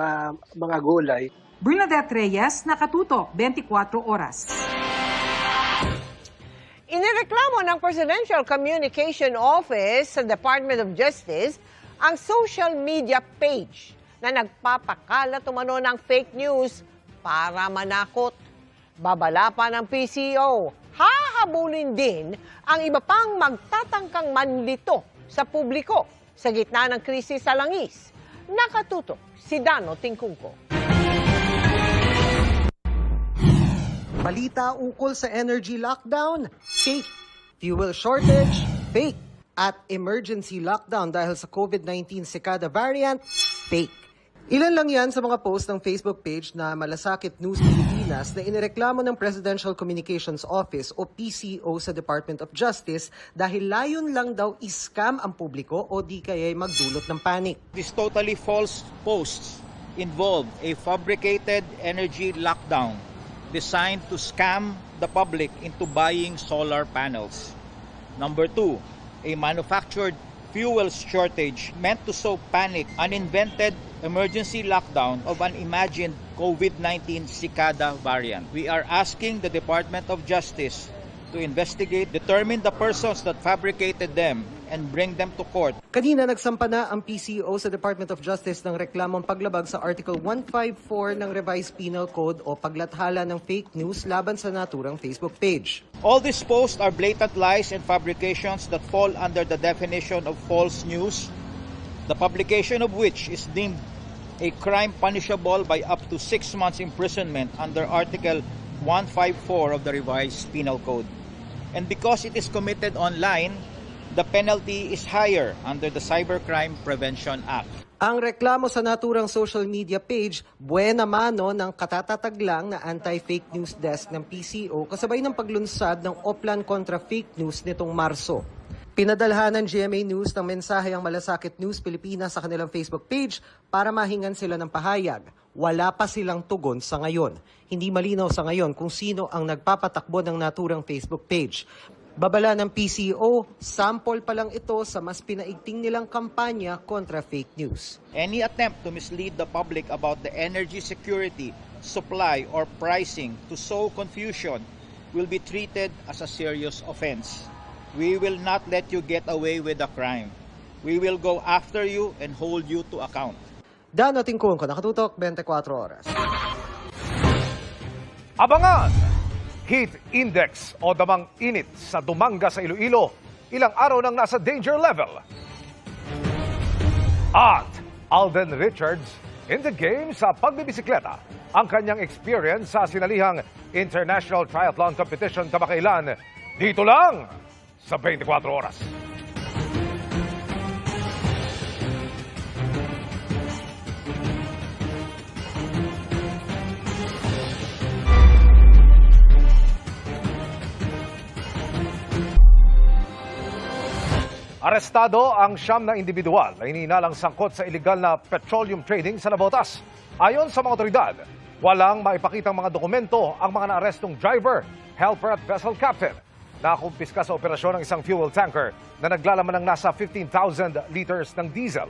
mga gulay. Bernadette Reyes, Nakatutok, 24 Oras. Inireklamo ng Presidential Communication Office sa Department of Justice ang social media page na nagpapakalat umano ng fake news para manakot. Babala pa ng PCO, hahabulin din ang iba pang magtatangkang manlito sa publiko sa gitna ng krisis sa langis. Nakatutok si Dano Tingkungko. Balita ukol sa energy lockdown, fake. Fuel shortage, fake. At emergency lockdown dahil sa COVID-19 Cicada variant, fake. Ilan lang yan sa mga post ng Facebook page na Malasakit News Pilipinas na inireklamo ng Presidential Communications Office o PCO sa Department of Justice dahil layon lang daw i-scam ang publiko o di kaya'y magdulot ng panic. These totally false posts involve a fabricated energy lockdown designed to scam the public into buying solar panels. Number 2, a manufactured fuel shortage meant to sow panic, an invented emergency lockdown of an imagined COVID-19 Cicada variant. We are asking the Department of Justice to investigate, determine the persons that fabricated them, and bring them to court. Kanina nagsampa na ang PCO sa Department of Justice ng reklamong paglabag sa Article 154 ng Revised Penal Code o paglathala ng fake news laban sa naturang Facebook page. All these posts are blatant lies and fabrications that fall under the definition of false news, the publication of which is deemed a crime punishable by up to 6 months imprisonment under Article 154 of the Revised Penal Code. And because it is committed online, the penalty is higher under the Cybercrime Prevention Act. Ang reklamo sa naturang social media page, buena mano ng katatatag lang na anti-fake news desk ng PCO kasabay ng paglunsad ng Oplan kontra fake news nitong Marso. Pinadalhan ng GMA News ng mensahe ang Malasakit News Pilipinas sa kanilang Facebook page para mahingan sila ng pahayag. Wala pa silang tugon sa ngayon. Hindi malinaw sa ngayon kung sino ang nagpapatakbo ng naturang Facebook page. Babala ng PCO, sample pa lang ito sa mas pinaigting nilang kampanya kontra fake news. Any attempt to mislead the public about the energy security, supply, or pricing to sow confusion will be treated as a serious offense. We will not let you get away with the crime. We will go after you and hold you to account. Dano Tingkungko, Nakatutok, 24 Oras. Abangan! Heat index o damang init sa Dumanga sa Iloilo, ilang araw nang nasa danger level. At Alden Richards in the game sa pagbibisikleta. Ang kanyang experience sa sinalihang International Triathlon Competition kamakailan. Dito lang sa 24 Oras. Arestado ang 9 na individual na iniinalang sangkot sa iligal na petroleum trading sa Navotas. Ayon sa mga otoridad, walang maipakitang mga dokumento ang mga naarestong driver, helper at vessel captain. Nakumpiska sa operasyon ng isang fuel tanker na naglalaman ng nasa 15,000 liters ng diesel.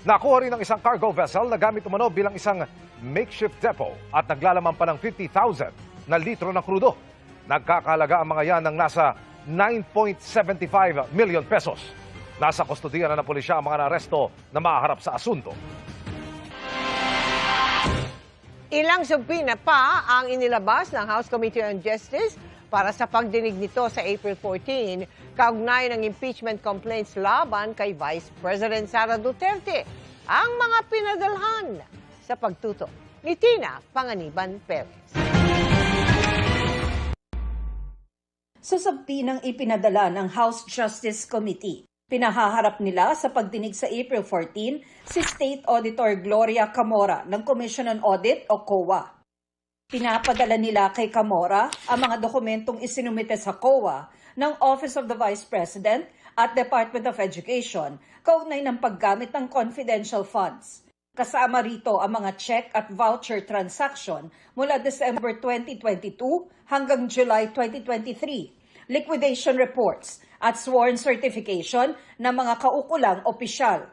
Nakuha rin ng isang cargo vessel na gamit umano bilang isang makeshift depot at naglalaman pa ng 50,000 na litro ng krudo. Nagkakalaga ang mga yan ng nasa 9.75 million pesos. Nasa kustodiya na ng pulisya ang mga naresto na maharap sa asunto. Ilang subpoena pa ang inilabas ng House Committee on Justice para sa pagdinig nito sa April 14, kaugnay ng impeachment complaints laban kay Vice President Sara Duterte. Ang mga pinadalhan sa pagtutok ni Tina Panganiban Perez. Sa subpoenang ipinadala ng House Justice Committee, pinahaharap nila sa pagdinig sa April 14 si State Auditor Gloria Camora ng Commission on Audit o COA. Pinapadala nila kay Camora ang mga dokumentong isinumite sa COA ng Office of the Vice President at Department of Education kaugnay ng paggamit ng confidential funds. Kasama rito ang mga check at voucher transaction mula December 2022 hanggang July 2023, liquidation reports at sworn certification ng mga kaukulang opisyal.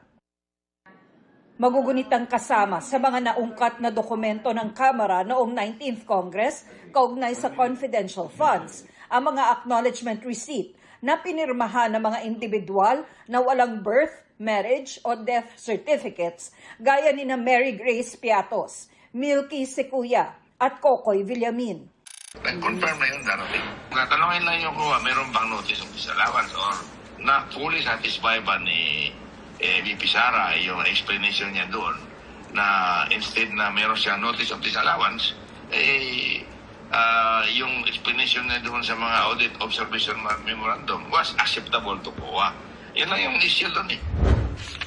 Magugunitang kasama sa mga naungkat na dokumento ng Kamara noong 19th Congress kaugnay sa confidential funds ang mga acknowledgement receipt na pinirmahan ng mga individual na walang birth, marriage o death certificates gaya ni na Mary Grace Piatos, Milky Secuya at Kokoy Villamin. Nag-confirm na yun darating. Tatanungin lang yung kuha, meron bang notice of disallowance or na fully satisfied ba ni VP Sara yung explanation niya doon na instead na meron siyang notice of disallowance, yung explanation niya doon sa mga audit observation memorandum was acceptable to COA. Yan lang yung issue doon eh.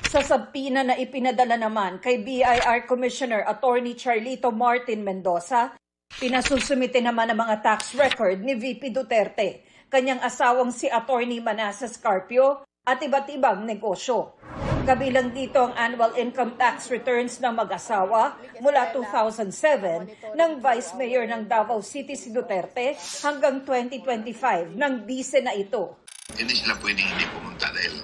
Sa subpoena na ipinadala naman kay BIR Commissioner Attorney Charlito Martin Mendoza, pinasusumite naman ang mga tax record ni VP Duterte, kanyang asawang si Attorney Manasseh Carpio at iba't ibang negosyo. Kabilang dito ang annual income tax returns ng mag-asawa mula 2007 ng Vice Mayor ng Davao City si Duterte hanggang 2025 ng bise na ito. Hindi sila pwedeng hindi pumunta dahil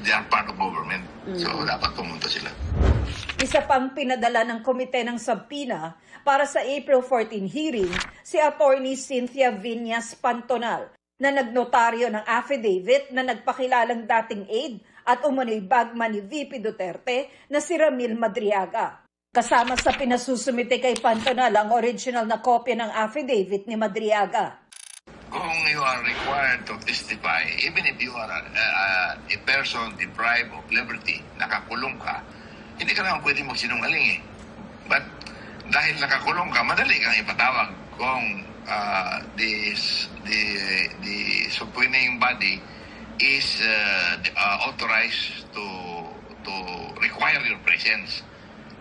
they are part of government. So dapat pumunta sila. Isa pang pinadala ng komite ng subpoena para sa April 14 hearing si Attorney Cynthia Viñas Pantonal na nagnotaryo ng affidavit na nagpakilalang dating aide at umano'y bagman ni VP Duterte na si Ramil Madriaga. Kasama sa pinasusumite kay Pantonal ang original na kopya ng affidavit ni Madriaga. Kung you are required to testify, even if you are a person deprived of liberty, nakakulong ka, hindi ka naman pwede magsinungaling eh. But dahil nakakulong ka, madali kang ipatawag kung the subpoenaing body is authorized to require your presence.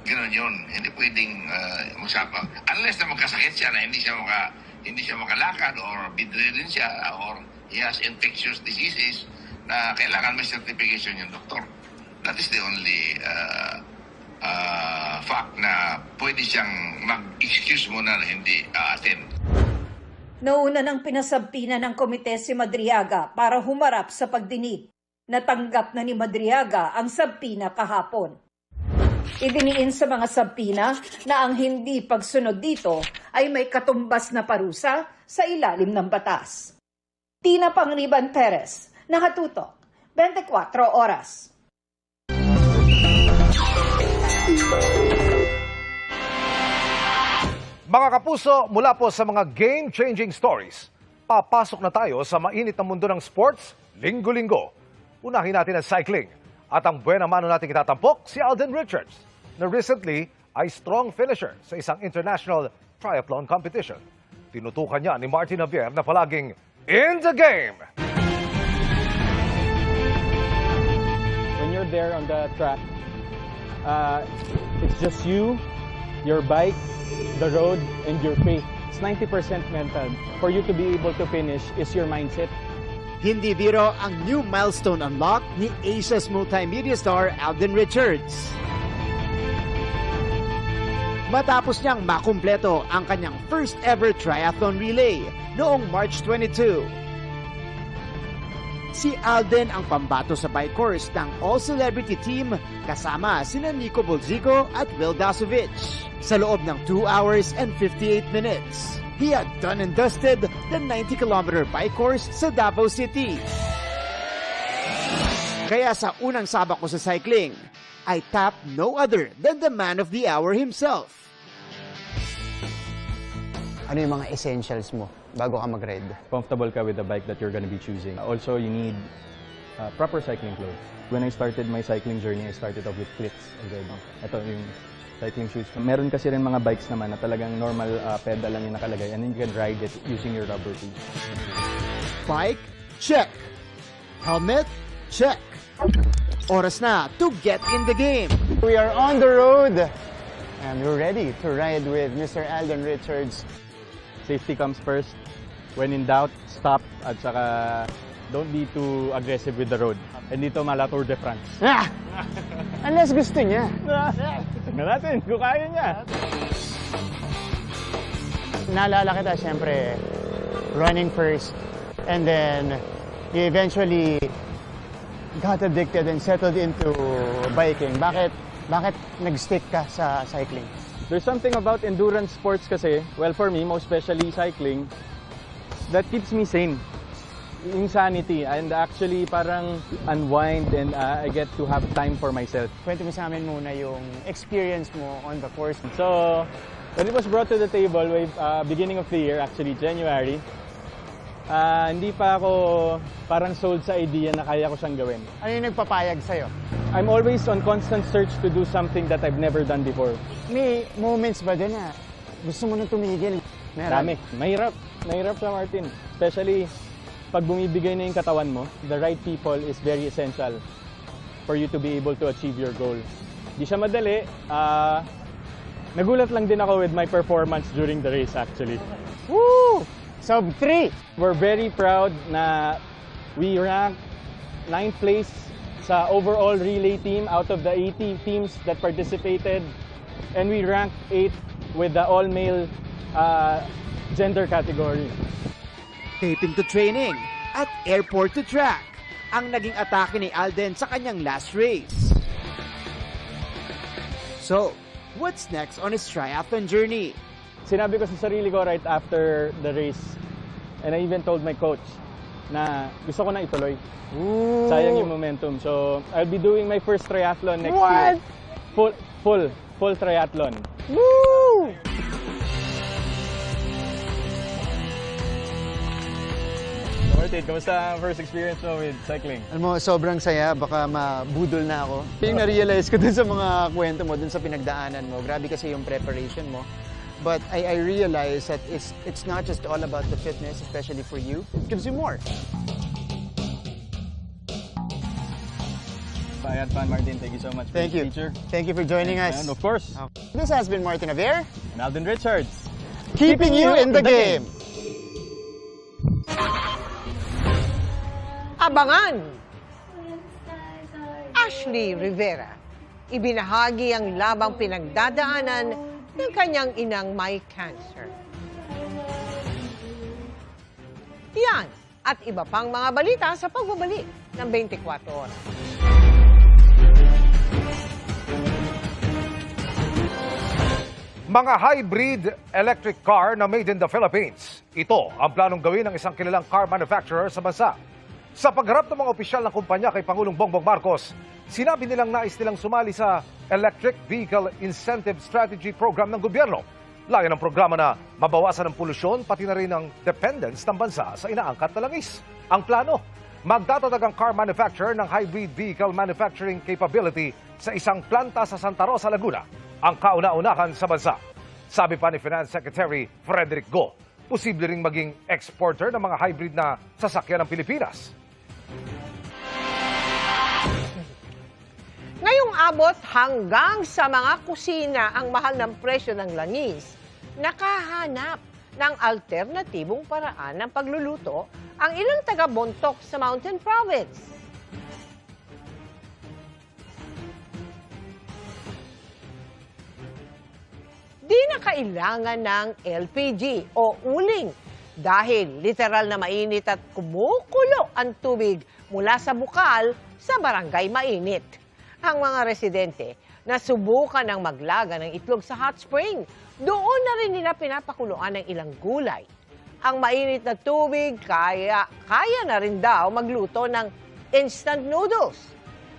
Ganoon yun. Hindi pwedeng musapa. Unless na magkasakit siya na hindi siya makalakad or bedridden siya or he has infectious diseases na kailangan may certification yung doktor. That is the only fact na pwede siyang mag-excuse mo na hindi attend. Nauna nang pinasabpina ng komite si Madriaga para humarap sa pagdinig. Natanggap na ni Madriaga ang sabpina kahapon. Idiniin sa mga sabpina na ang hindi pagsunod dito ay may katumbas na parusa sa ilalim ng batas. Tina Pangriban Perez, nakatutok, 24 oras. Mga kapuso, mula po sa mga game-changing stories, papasok na tayo sa mainit na mundo ng sports, linggo-linggo. Unahin natin ang cycling. At ang buena mano natin itatampok, si Alden Richards, na recently ay strong finisher sa isang international triathlon competition. Tinutukan niya ni Martin Javier na palaging in the game. When you're there on the track, it's just you, your bike, the road, and your faith. It's 90% mental. For you to be able to finish is your mindset. Hindi biro ang new milestone unlock ni Asia's multimedia star Alden Richards. Matapos niyang makumpleto ang kanyang first ever triathlon relay noong March 22. Si Alden ang pambato sa bike course ng all-celebrity team kasama sina Nico Bolzico at Will Dasovic. Sa loob ng 2 hours and 58 minutes, he had done and dusted the 90-kilometer bike course sa Davao City. Kaya sa unang sabak ko sa cycling, I tapped no other than the man of the hour himself. Ano yung mga essentials mo bago ka mag-ride? Comfortable ka with the bike that you're gonna be choosing. Also, you need proper cycling clothes. When I started my cycling journey, I started off with cleats already. Ito yung cycling shoes. Meron kasi rin mga bikes naman na talagang normal pedal lang yung nakalagay and then you can ride it using your rubber tubes. Bike, check. Helmet, check. Oras na to get in the game. We are on the road and we're ready to ride with Mr. Alden Richards. Safety comes first. When in doubt, stop at saka don't be too aggressive with the road. And dito mala Tour de France. Unless gusto niya. Tingnan natin kung kaya niya. Naalala kita, siyempre, running first. And then, you eventually got addicted and settled into biking. Bakit nag-stick ka sa cycling? There's something about endurance sports kasi, well for me, most especially cycling, that keeps me sane. Yung sanity and actually parang unwind and I get to have time for myself. Kwento mo sa amin muna yung experience mo on the course. So, When it was brought to the table, beginning of the year, actually January, hindi pa ako parang sold sa idea na kaya ko siyang gawin. Ano yung nagpapayag sa'yo? I'm always on constant search to do something that I've never done before. May moments ba din na gusto mo nang tumigil? Dami. Mahirap siya, Martin. Especially pag bumibigay na yung katawan mo, the right people is very essential for you to be able to achieve your goal. Di siya madali. Nagulat lang din ako with my performance during the race actually. Woo! Sub 3! We're very proud na we ranked 9th place sa overall relay team out of the 80 teams that participated. And we ranked 8th with the all-male gender category. Taping to training at airport to track ang naging atake ni Alden sa kanyang last race. So, what's next on his triathlon journey? Sinabi ko sa sarili ko right after the race, and I even told my coach na gusto ko na ituloy. Ooh. Sayang yung momentum. So, I'll be doing my first triathlon next What? year. Full triathlon. Woo! Martin, kamusta ang first experience mo with cycling? Alam mo, sobrang saya. Baka mabudol na ako. Yung na-realize ko dun sa mga kwento mo, dun sa pinagdaanan mo. Grabe kasi yung preparation mo. But I realize that it's not just all about the fitness, especially for you. It gives you more. I had fun, Martin. Thank you so much for Thank you. feature. Thank you for joining us. And of course. This has been Martin Javier. And Alden Richards. Keeping you in the game. Abangan! Ashley Rivera, ibinahagi ang labang pinagdadaanan ng kanyang inang may cancer. Yan at iba pang mga balita sa pagbabalik ng 24 oras. Mga hybrid electric car na made in the Philippines. Ito ang planong gawin ng isang kilalang car manufacturer sa bansa. Sa pagharap ng mga opisyal ng kumpanya kay Pangulong Bongbong Marcos, sinabi nilang nais nilang sumali sa Electric Vehicle Incentive Strategy Program ng gobyerno. Layo ng programa na mabawasan ang polusyon pati na rin ang dependence ng bansa sa inaangkat na langis. Ang plano, magtatatag ang car manufacturer ng hybrid vehicle manufacturing capability sa isang planta sa Santa Rosa, Laguna, ang kauna-unahan sa bansa. Sabi pa ni Finance Secretary Frederick Go, posible ring maging exporter ng mga hybrid na sasakyan ng Pilipinas. Ngayong abot hanggang sa mga kusina ang mahal ng presyo ng langis, nakahanap ng alternatibong paraan ng pagluluto ang ilang taga-Bontoc sa Mountain Province. Di na kailangan ng LPG o uling dahil literal na mainit at kumukulo ang tubig mula sa bukal sa barangay Mainit. Ang mga residente na subukan ng maglaga ng itlog sa hot spring, doon na rin nila pinapakuluan ng ilang gulay. Ang mainit na tubig kaya na rin daw magluto ng instant noodles.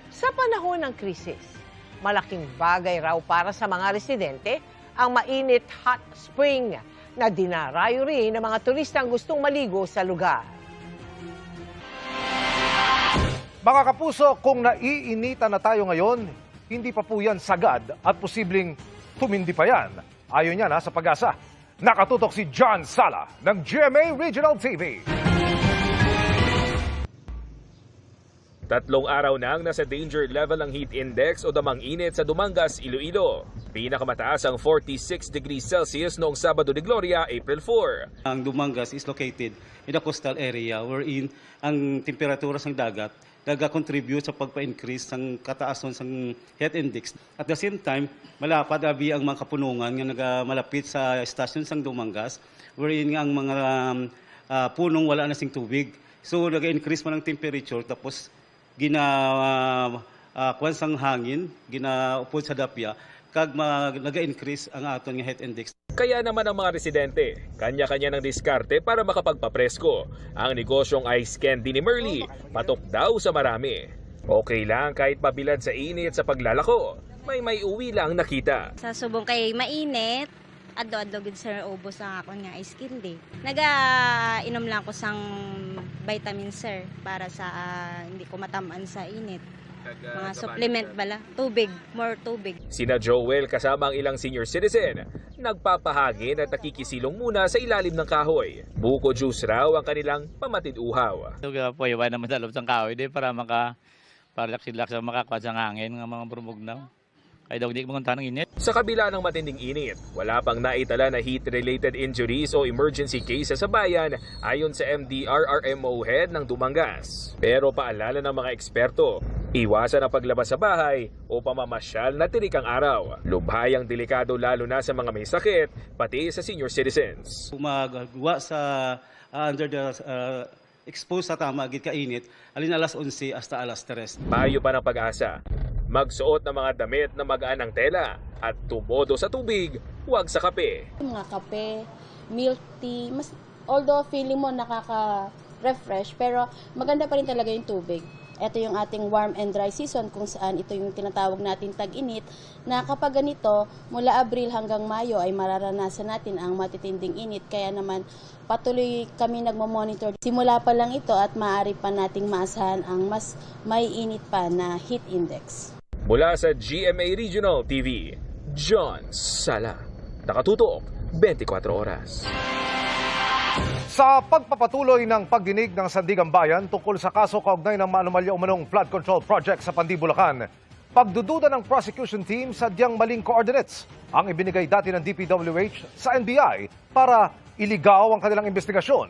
Sa panahon ng krisis, malaking bagay raw para sa mga residente ang mainit hot spring na dinarayo rin ng mga turistang gustong maligo sa lugar. Mga kapuso, kung naiinitan na tayo ngayon, hindi pa po yan sagad at posibleng tumindi pa yan. Ayon yan sa Pag-asa. Nakatutok si John Sala ng GMA Regional TV. 3 araw nang nasa danger level ang heat index o damang init sa Dumangas, Iloilo. Pinakamataas ang 46 degrees Celsius noong Sabado de Gloria, April 4. Ang Dumangas is located in a coastal area wherein ang temperatura ng dagat nag-contribute sa pagpa-increase ng kataason ng heat index. At the same time, malapad abi ang mga kapunungan nga malapit sa estasyon ng Dumangas wherein ang mga punong wala na sing tubig. So nag-increase man ang temperature tapos kuwan sang hangin, ginaupod sa dapya, kag naga-increase ang aton nga heat index. Kaya naman ang mga residente, kanya-kanya ng diskarte para makapagpapresko. Ang negosyong ice candy ni Merly, patok daw sa marami. Okay lang kahit pabilad sa init sa paglalako, may uwi lang nakita. Sa subong kay mainit, Ado-ado gid sir ubos ang ako nga skill day. Inom lang ko sang vitamin sir para sa hindi ko matamaan sa init. Mga supplement bala, tubig, more tubig. Sina Joel kasama ang ilang senior citizen, nagpapahangin at nakikisilong muna sa ilalim ng kahoy. Buko juice raw ang kanilang pamatid-uhaw. Ito po, iwan naman sa loob ng kahoy para relax sa makakuha sa hangin ng mga burmugnaw. Kaya daw hindi magunta ng init. Sa kabila ng matinding init, wala pang naitala na heat-related injuries o emergency cases sa bayan ayon sa MDRRMO head ng Dumangas. Pero paalala ng mga eksperto, iwasan ang paglabas sa bahay o pamamasyal na tirik ang araw. Lubhayang delikado lalo na sa mga may sakit, pati sa senior citizens. Gumagawa sa under the exposed sa tama gid kainit, alin alas 11 hasta alas 3. Payo pa ng Pag-asa, magsuot ng mga damit na magaan ng tela at tumodo sa tubig, huwag sa kape. Mga kape, milk tea, although feeling mo nakaka-refresh, pero maganda pa rin talaga yung tubig. Ito yung ating warm and dry season kung saan ito yung tinatawag natin tag-init na kapag ganito, mula Abril hanggang Mayo ay mararanasan natin ang matitinding init. Kaya naman patuloy kami nagmo-monitor. Simula pa lang ito at maaari pa nating maasahan ang mas may init pa na heat index. Mula sa GMA Regional TV, John Sala. Nakatutok, 24 oras. Sa pagpapatuloy ng pagdinig ng Sandigan Bayan tungkol sa kaso kaugnay ng maanumalya umanong flood control project sa Pandi, Bulacan, pagdududa ng prosecution team sadyang maling coordinates ang ibinigay dati ng DPWH sa NBI para iligaw ang kanilang investigasyon.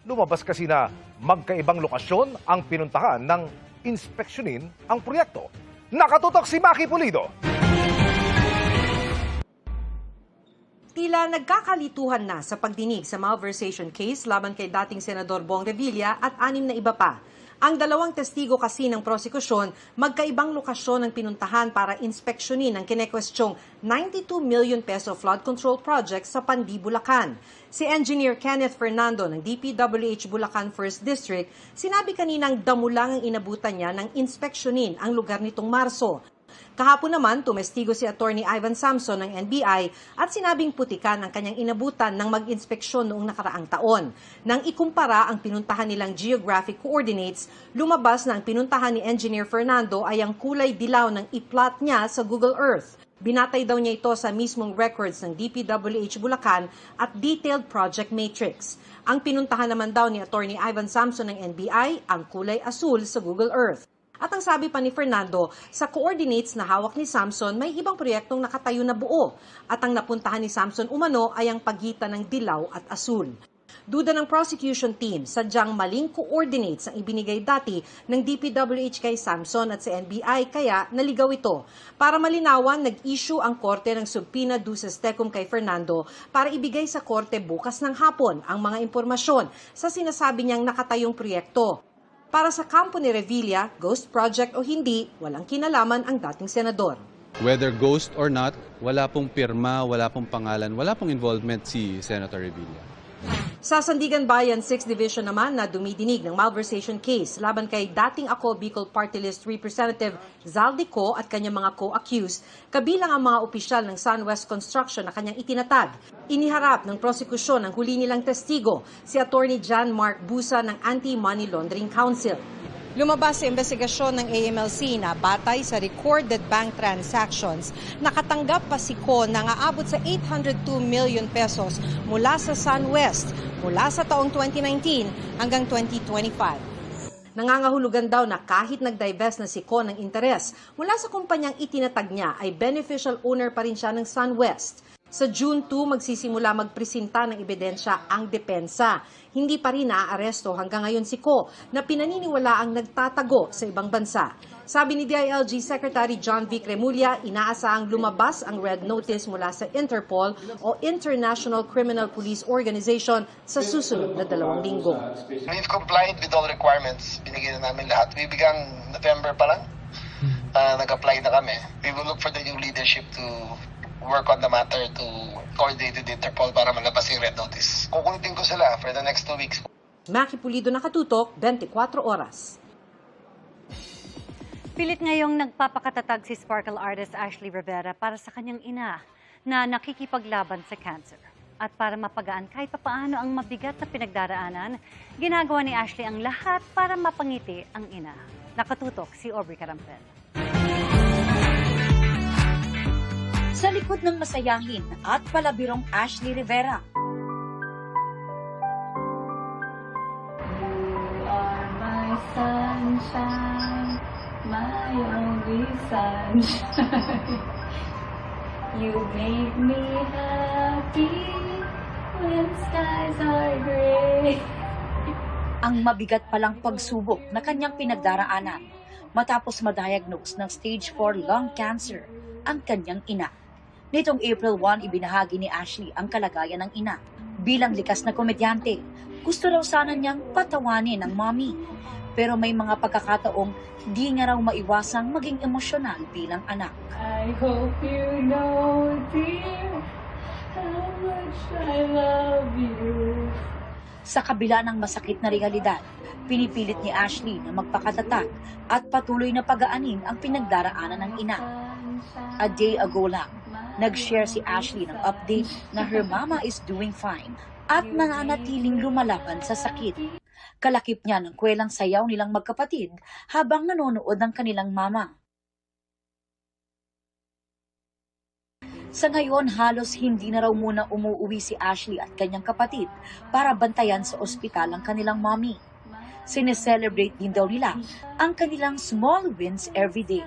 Lumabas kasi na magkaibang lokasyon ang pinuntahan ng inspeksyonin ang proyekto. Nakatutok si Maki Pulido. Tila nagkakalituhan na sa pagdinig sa malversation case laban kay dating Senador Bong Revilla at 6 na iba pa. Ang dalawang testigo kasi ng prosekusyon, magkaibang lokasyon ang pinuntahan para inspeksyonin ang kinekwestyong 92 million peso flood control project sa Pandi, Bulacan. Si Engineer Kenneth Fernando ng DPWH Bulacan 1st District, sinabi kaninang damo lang ang inabutan niya ng inspeksyonin ang lugar nitong Marso. Kahapon naman, tumestigo si Attorney Ivan Samson ng NBI at sinabing putikan ang kanyang inabutan ng mag-inspeksyon noong nakaraang taon. Nang ikumpara ang pinuntahan nilang geographic coordinates, lumabas na ang pinuntahan ni Engineer Fernando ay ang kulay dilaw ng i-plot niya sa Google Earth. Binatay daw niya ito sa mismong records ng DPWH Bulacan at detailed project matrix. Ang pinuntahan naman daw ni Attorney Ivan Samson ng NBI ang kulay asul sa Google Earth. At ang sabi pa ni Fernando, sa coordinates na hawak ni Samson, may ibang proyektong nakatayo na buo. At ang napuntahan ni Samson umano ay ang pagitan ng dilaw at asul. Duda ng prosecution team, sadyang maling coordinates ang ibinigay dati ng DPWH kay Samson at sa NBI, kaya naligaw ito. Para malinawan, nag-issue ang korte ng subpoena duces tecum kay Fernando para ibigay sa korte bukas ng hapon ang mga impormasyon sa sinasabi niyang nakatayong proyekto. Para sa kampo ni Revilla, ghost project o hindi, walang kinalaman ang dating senador. Whether ghost or not, wala pong pirma, wala pong pangalan, wala pong involvement si Senator Revilla. Sa Sandigan Bayan 6th Division naman na dumidinig ng malversation case laban kay dating Ako Bicol Party List Representative Zaldi Co at kanyang mga co-accused, kabilang ang mga opisyal ng SunWest Construction na kanyang itinatag. Iniharap ng prosekusyon ang huli nilang testigo, si Attorney John Mark Busa ng Anti-Money Laundering Council. Lumabas sa investigasyon ng AMLC na batay sa recorded bank transactions, nakatanggap pa si Ko na aabot sa 802 million pesos mula sa SunWest mula sa taong 2019 hanggang 2025. Nangangahulugan daw na kahit nag-divest na si Ko ng interes mula sa kumpanyang itinatag niya ay beneficial owner pa rin siya ng SunWest. Sa June 2, magsisimula magpresenta ng ebidensya ang depensa. Hindi pa rin naaaresto hanggang ngayon si Ko na pinaniniwala ang nagtatago sa ibang bansa. Sabi ni DILG Secretary John V. Cremulya, inaasahang lumabas ang red notice mula sa Interpol o International Criminal Police Organization sa susunod na 2 linggo. We've complied with all requirements. Binigyan na namin lahat. Bibigang November pa lang. Nag-apply na kami. We will look for the new leadership to work on the matter to coordinate with Interpol para malabas yung red notice. Kukulitin ko sila for the next 2 weeks. Maki Pulido, Nakatutok, 24 oras. Pilit ngayong nagpapakatatag si sparkle artist Ashley Rivera para sa kanyang ina na nakikipaglaban sa cancer. At para mapagaan kahit papaano ang mabigat na pinagdaraanan, ginagawa ni Ashley ang lahat para mapangiti ang ina. Nakatutok si Aubrey Carampel. Sa likod ng masayahin at palabirong Ashley Rivera. You are my sunshine, my only sunshine. You make me happy when skies are gray. Ang mabigat palang pagsubok na kanyang pinagdaraanan matapos ma-diagnose ng stage 4 lung cancer ang kanyang ina. Nitong April 1, ibinahagi ni Ashley ang kalagayan ng ina. Bilang likas na komedyante, gusto raw sana niyang patawanin ang mommy. Pero may mga pagkakataong di niya raw maiwasang maging emosyonal bilang anak. I hope you know, dear, how much I love you. Sa kabila ng masakit na realidad, pinipilit ni Ashley na magpakatatag at patuloy na pagaanin ang pinagdaraanan ng ina. A day ago lang, nag-share si Ashley ng update na her mama is doing fine at nananatiling lumalaban sa sakit. Kalakip niya ng kwelang sayaw nilang magkapatid habang nanonood ng kanilang mama. Sa ngayon, halos hindi na raw muna umuuwi si Ashley at kanyang kapatid para bantayan sa ospital ang kanilang mommy. Sineselebrate din daw nila ang kanilang small wins every day.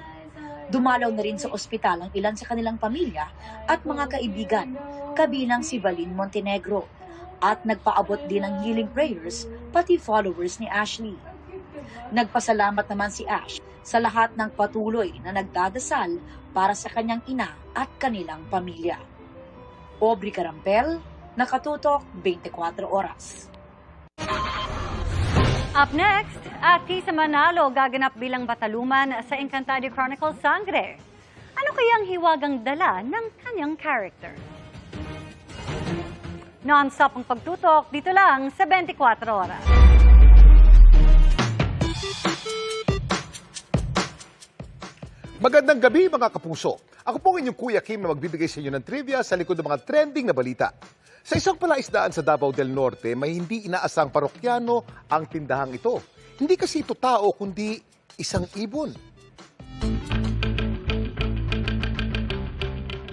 Dumalaw na rin sa ospital ang ilan sa kanilang pamilya at mga kaibigan, kabilang si Valin Montenegro. At nagpaabot din ng healing prayers pati followers ni Ashley. Nagpasalamat naman si Ash sa lahat ng patuloy na nagdadasal para sa kanyang ina at kanilang pamilya. Aubrey Carampel, Nakatutok, 24 Oras. Up next, Atisa Manalo gaganap bilang bataluman sa Encantado Chronicles Sangre. Ano kaya ang hiwagang dala ng kanyang character? Non-stop ang pagtutok dito lang sa 24 Oras. Magandang gabi mga kapuso. Ako po inyong Kuya Kim na magbibigay sa inyo ng trivia sa likod ng mga trending na balita. Sa isang palaisdaan sa Davao del Norte, may hindi inaasang parokyano ang tindahang ito. Hindi kasi ito tao, kundi isang ibon.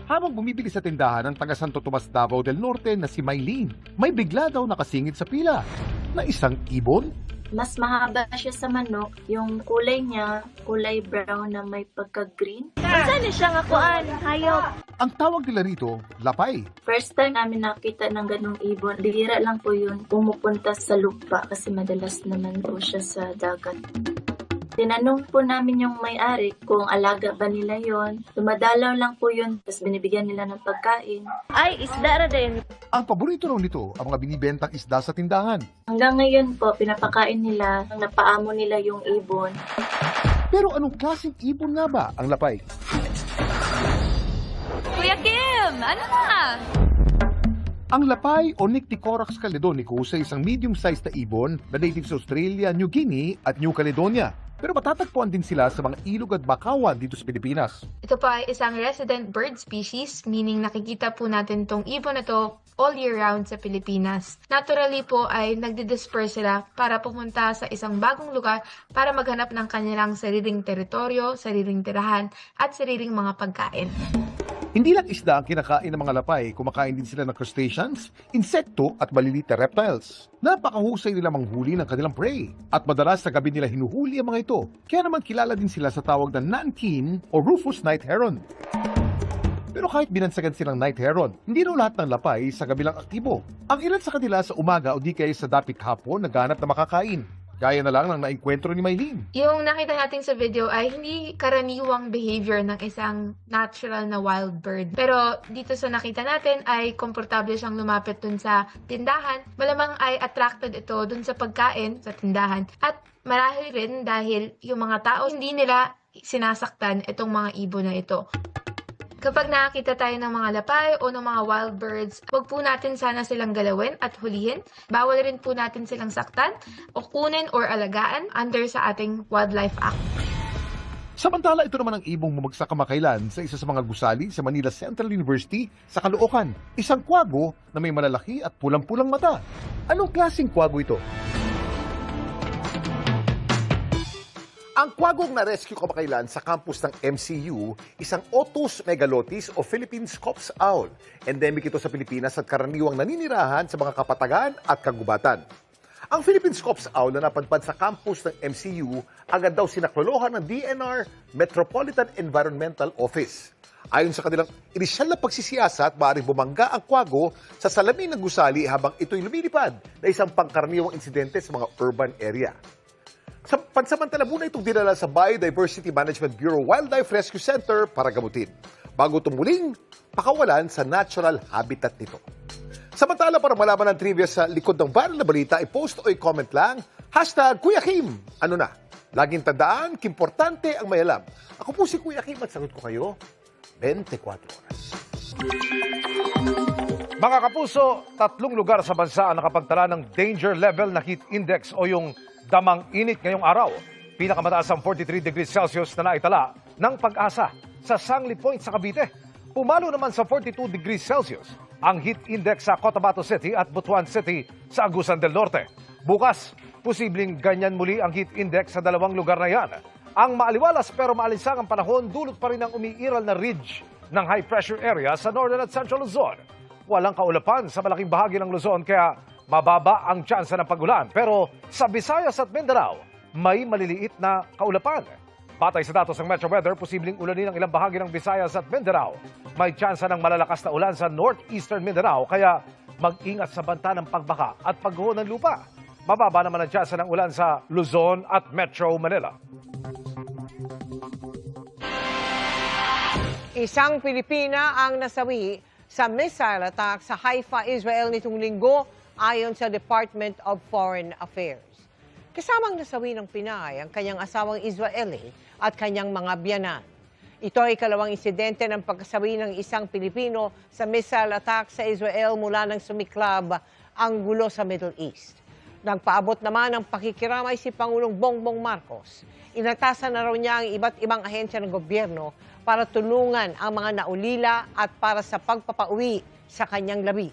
Habang bumibili sa tindahan ng taga Santo Tomas, Davao del Norte na si Maylene, may bigla daw nakasingit sa pila na isang ibon. Mas mahaba siya sa manok. Yung kulay niya, kulay brown na may pagka-green. Saan siya nga kuan? Hayop. Ang tawag nila rito, lapay. First time namin nakita ng ganung ibon. Bihira lang po yun pumupunta sa lupa kasi madalas naman po siya sa dagat. Tinanong po namin yung may-ari kung alaga ba nila yon. Dumadalaw lang po yun, tapos binibigyan nila ng pagkain. Ay, isda rin. Ang paborito raw nito ang mga binibentang isda sa tindahan. Hanggang ngayon po, pinapakain nila, napaamo nila yung ibon. Pero anong klaseng ibon nga ba ang lapay? Kuya Kim, ano na? Ang lapay o Nycticorax caledonicus ay isang medium-sized na ibon na native sa Australia, New Guinea at New Caledonia. Pero matatagpuan din sila sa mga ilog at bakawan dito sa Pilipinas. Ito po ay isang resident bird species, meaning nakikita po natin tong ibon na to all year round sa Pilipinas. Naturally po ay nagdi-disperse sila para pumunta sa isang bagong lugar para maghanap ng kanilang sariling teritoryo, sariling tirahan at sariling mga pagkain. Hindi lang isda ang kinakain ng mga lapay, kumakain din sila ng crustaceans, insekto at maliliit na reptiles. Napakahusay nila manghuli ng kanilang prey at madalas sa gabi nila hinuhuli ang mga ito. Kaya naman kilala din sila sa tawag na Nankin o Rufous Night Heron. Pero kahit binansagan silang night heron, hindi raw lahat ng lapay sa gabi lang aktibo. Ang ilan sa kanila sa umaga o di kaya sa dapit hapon naghanap na makakain. Gaya na lang ng naengkwentro ni Maylene. Yung nakita natin sa video ay hindi karaniwang behavior ng isang natural na wild bird. Pero dito sa nakita natin ay komportable siyang lumapit dun sa tindahan. Malamang ay attracted ito dun sa pagkain sa tindahan. At marahil rin dahil yung mga tao hindi nila sinasaktan itong mga ibon na ito. Kapag nakakita tayo ng mga lapay o ng mga wild birds, huwag po natin sana silang galawin at hulihin. Bawal rin po natin silang saktan o kunin or alagaan under sa ating Wildlife Act. Samantala, ito naman ang ibong bumagsak kamakailan sa isa sa mga gusali sa Manila Central University sa Caloocan. Isang kwago na may malalaki at pulang-pulang mata. Anong klaseng kwago ito? Ang kwagong na-rescue kamakailan sa campus ng MCU, isang Otus megalotis o Philippine Scops owl. Endemic ito sa Pilipinas at karaniwang naninirahan sa mga kapatagan at kagubatan. Ang Philippine Scops owl na napadpad sa campus ng MCU, agad daw sinaklolohan ng DNR Metropolitan Environmental Office. Ayon sa kanilang inisyal na pagsisiyasat, maaaring bumangga ang kwago sa salamin ng gusali habang ito'y lumilipad na isang pangkaraniwang insidente sa mga urban area. Sa pansamantala muna itong dinala sa Biodiversity Management Bureau Wildlife Rescue Center para gamutin, bago tumuling pakawalan sa natural habitat nito. Samantala, para malaman ang trivia sa likod ng viral na balita, i-post o i-comment lang, #Kuya Kim. Ano na? Laging tandaan, kimportante ang may alam. Ako po si Kuya Kim at sagot ko kayo 24 oras. Mga kapuso, 3 lugar sa bansa ang nakapagtala ng danger level na heat index o yung damang init ngayong araw. Pinakamataas ang 43 degrees Celsius na naitala ng Pag-asa sa Sangli Point sa Cavite. Pumalo naman sa 42 degrees Celsius ang heat index sa Cotabato City at Butuan City sa Agusan del Norte. Bukas, posibleng ganyan muli ang heat index sa 2 lugar na yan. Ang maaliwalas pero maalinsangang panahon dulot pa rin ang umiiral na ridge ng high pressure area sa Northern at Central Luzon. Walang kaulapan sa malaking bahagi ng Luzon kaya mababa ang tsansa ng pagulan. Pero sa Visayas at Mindanao, may maliliit na kaulapan. Batay sa datos ng Metro Weather, posibleng ulanin ang ilang bahagi ng Visayas at Mindanao. May tsansa ng malalakas na ulan sa northeastern Mindanao, kaya mag-ingat sa banta ng pagbaka at pagguho ng lupa. Mababa naman ang tsansa ng ulan sa Luzon at Metro Manila. Isang Pilipina ang nasawi sa missile attack sa Haifa, Israel nitong linggo ayon sa Department of Foreign Affairs. Kasamang nasawi ng Pinay ang kanyang asawang Israeli at kanyang mga biyanan. Ito ay ikalawang insidente ng pagkasawi ng isang Pilipino sa missile attack sa Israel mula nang sumiklab ang gulo sa Middle East. Nagpaabot naman ng pakikiramay si Pangulong Bongbong Marcos. Inatasan na raw niya ang iba't ibang ahensya ng gobyerno para tulungan ang mga naulila at para sa pagpapauwi sa kanyang labi.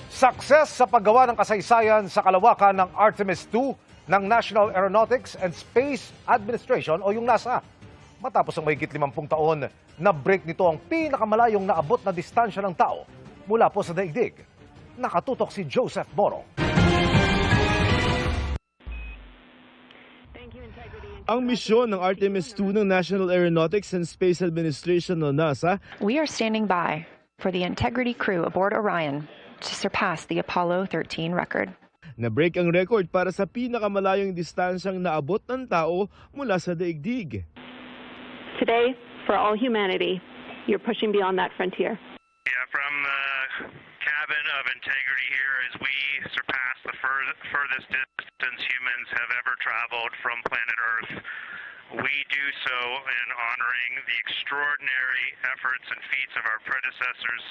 Success sa paggawa ng kasaysayan sa kalawakan ng Artemis II ng National Aeronautics and Space Administration o yung NASA. Matapos ang mahigit 50 taon, na-break nito ang pinakamalayong naabot na distansya ng tao mula po sa daigdig. Nakatutok si Joseph Moro. Ang misyon ng Artemis II ng National Aeronautics and Space Administration o NASA. We are standing by for the integrity crew aboard Orion to surpass the Apollo 13 record. Na-break ang record para sa pinakamalayong distansyang naabot ng tao mula sa daigdig. Today, for all humanity, you're pushing beyond that frontier. Yeah, from the cabin of integrity here as we surpass the furthest distance humans have ever traveled from planet Earth. We do so in honoring the extraordinary efforts and feats of our predecessors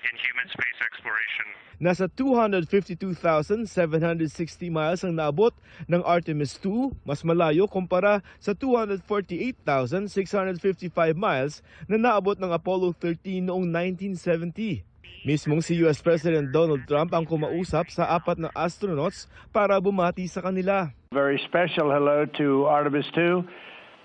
in human space exploration. Nasa 252,760 miles ang naabot ng Artemis II, mas malayo kumpara sa 248,655 miles na naabot ng Apollo 13 noong 1970. Mismong si US President Donald Trump ang kumausap sa 4 na astronauts para bumati sa kanila. Very special hello to Artemis II.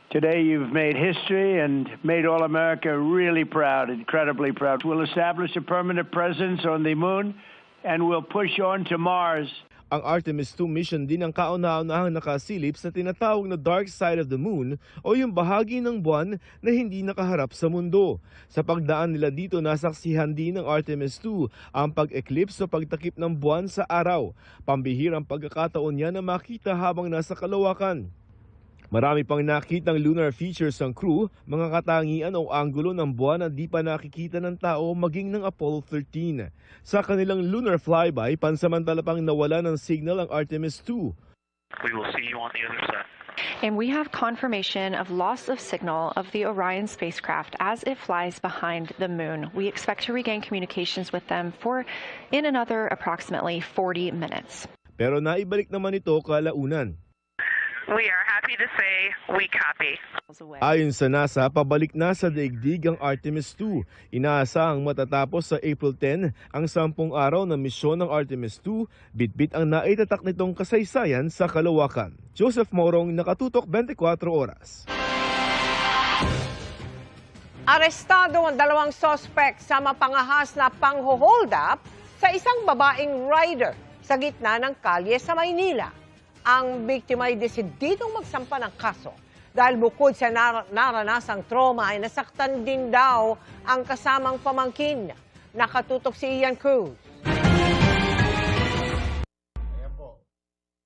Today you've made history and made all America really proud, incredibly proud. We'll establish a permanent presence on the moon and we'll push on to Mars. Ang Artemis II mission din ang kauna-unahang nakasilip sa tinatawag na dark side of the moon o yung bahagi ng buwan na hindi nakaharap sa mundo. Sa pagdaan nila dito, nasaksihan din ng Artemis II ang pag-eclipse o pagtakip ng buwan sa araw. Pambihirang pagkakataon niya na makita habang nasa kalawakan. Marami pang nakitang lunar features ng crew, mga katangian o anggulo ng buwan na di pa nakikita ng tao maging ng Apollo 13. Sa kanilang lunar flyby, pansamantala pang nawala ng signal ang Artemis II. We will see you on the other side. And we have confirmation of loss of signal of the Orion spacecraft as it flies behind the moon. We expect to regain communications with them in another approximately 40 minutes. Pero naibalik naman ito kalaunan. We are happy to say we copy. Ayon sa NASA, pabalik na sa daigdig ang Artemis 2. Inaasahang matatapos sa April 10 ang 10 araw na misyon ng Artemis 2, bitbit ang naitatak nitong kasaysayan sa kalawakan. Joseph Morong, Nakatutok, 24 Oras. Arestado ang 2 sospek sa mapangahas na pang-hold up sa isang babaeng rider sa gitna ng kalye sa Maynila. Ang biktima ay desididong magsampa ng kaso dahil bukod sa naranasang trauma ay nasaktan din daw ang kasamang pamangkin. Nakatutok si Ian Cruz.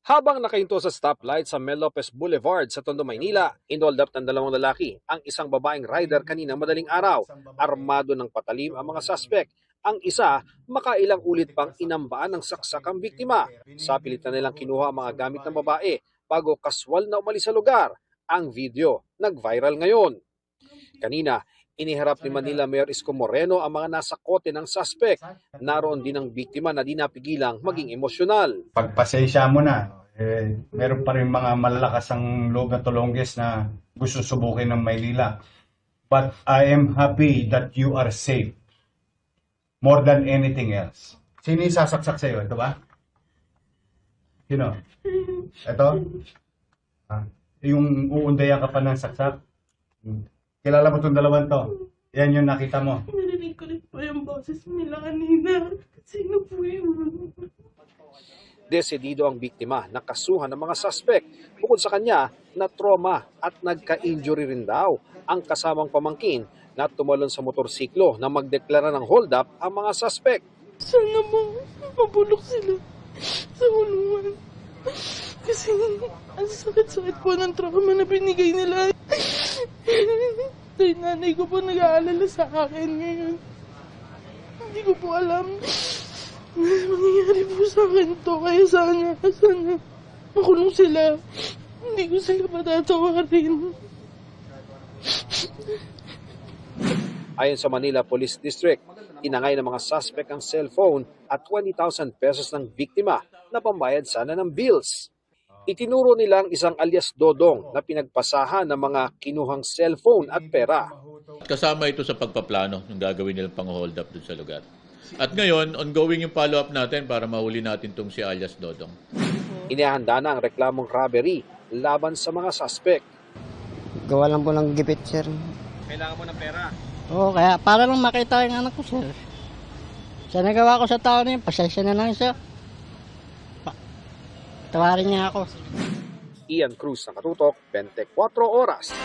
Habang nakahinto sa stoplight sa Mel Lopez Boulevard sa Tondo, Maynila, inold up ng 2 lalaki ang isang babaeng rider kaninang madaling araw. Armado ng patalim ang mga suspect. Ang isa, makailang ulit pang inambaan ng saksak ang biktima. Sa pilitan nilang kinuha ang mga gamit ng babae bago kaswal na umalis sa lugar. Ang video nag-viral ngayon. Kanina, iniharap ni Manila Mayor Isko Moreno ang mga nasa kote ng suspect. Naroon din ang biktima na di napigilang maging emosyonal. Pagpasensya mo na, meron pa rin mga malalakas ang loob na tulongges na gusto subukin ng Maynila. But I am happy that you are safe. More than anything else. Sino yung sasaksak sa'yo? Ito ba? Sino? Ito? Yung uundayan ka pa ng saksak? Kilala mo itong dalawang to? Yan yung nakita mo. Narinig ko rin po yung boses nila kanina. Sino po yun? Desidido ang biktima na kasuhan ng mga suspect. Bukod sa kanya, na trauma at nagka-injury rin daw ang kasamang pamangkin na tumalon sa motorsiklo na magdeklara ng hold-up ang mga suspect. Sana mo, mabulok sila sa ulungan. Kasi ang sakit-sakit po ng trauma na binigay nila. Dahil nanay ko po nag-aalala sa akin ngayon. Hindi ko po alam na mangyayari po sa akin to. Kaya sana makulong sila. Hindi ko sila patatawarin. Ayon sa Manila Police District, inangay ng mga suspect ang cellphone at 20,000 pesos ng biktima na pambayad sana ng bills. Itinuro nilang isang alias Dodong na pinagpasahan ng mga kinuhang cellphone at pera. Kasama ito sa pagpaplano ng gagawin nilang pang-hold up dun sa lugar. At ngayon, ongoing yung follow-up natin para mahuli natin itong si alias Dodong. Inihanda na ang reklamong robbery laban sa mga suspect. Gawa lang po ng gipit, sir. Kailangan mo ng pera? Oo, kaya para lang makita yung anak ko, sir. Sa nagawa ko sa tao na yun, pasensya na lang siya. Tawarin niya ako. Ian Cruz, Nakatutok, 24 Oras.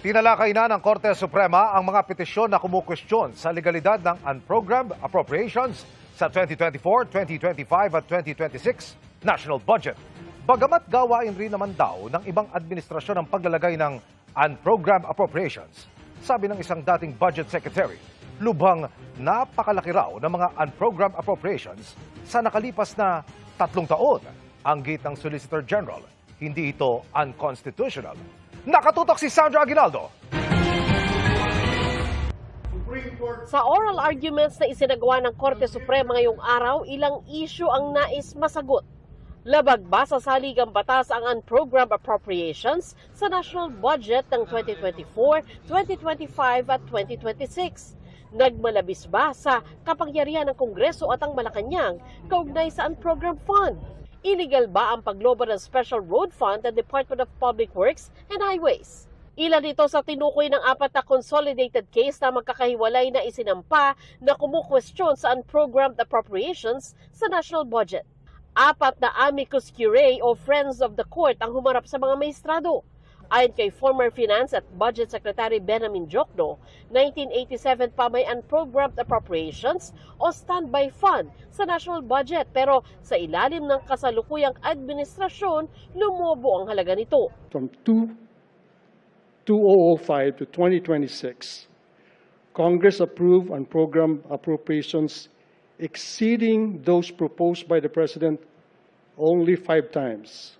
Tinalakay na ng Korte Suprema ang mga petisyon na kumukwestiyon sa legalidad ng unprogrammed appropriations sa 2024, 2025 at 2026 national budget. Bagamat gawain rin naman daw ng ibang administrasyon ang paglalagay ng unprogrammed appropriations, sabi ng isang dating budget secretary, lubhang napakalaki raw ng mga unprogrammed appropriations sa nakalipas na 3 taon. Ang gate ng Solicitor General, hindi ito unconstitutional. Nakatutok si Sandra Aguinaldo. Sa oral arguments na isinagawa ng Korte Suprema ngayong araw, ilang issue ang nais masagot. Labag ba sa saligang batas ang unprogrammed appropriations sa national budget ng 2024, 2025 at 2026? Nagmalabis ba sa kapangyarihan ng Kongreso at ang Malacanang kaugnay sa unprogrammed fund? Illegal ba ang pagloba ng Special Road Fund ng Department of Public Works and Highways? Ilan dito sa tinukoy ng 4 na consolidated case na magkakahiwalay na isinampa na kumukwestiyon sa unprogrammed appropriations sa national budget. 4 na amicus curiae o friends of the court ang humarap sa mga maestrado. Ayon kay former Finance at Budget Secretary Benjamin Jokno, 1987 pa may unprogrammed appropriations o standby fund sa national budget pero sa ilalim ng kasalukuyang administrasyon, lumobo ang halaga nito. From 2005 to 2026, Congress approved unprogrammed appropriations exceeding those proposed by the President only 5 times.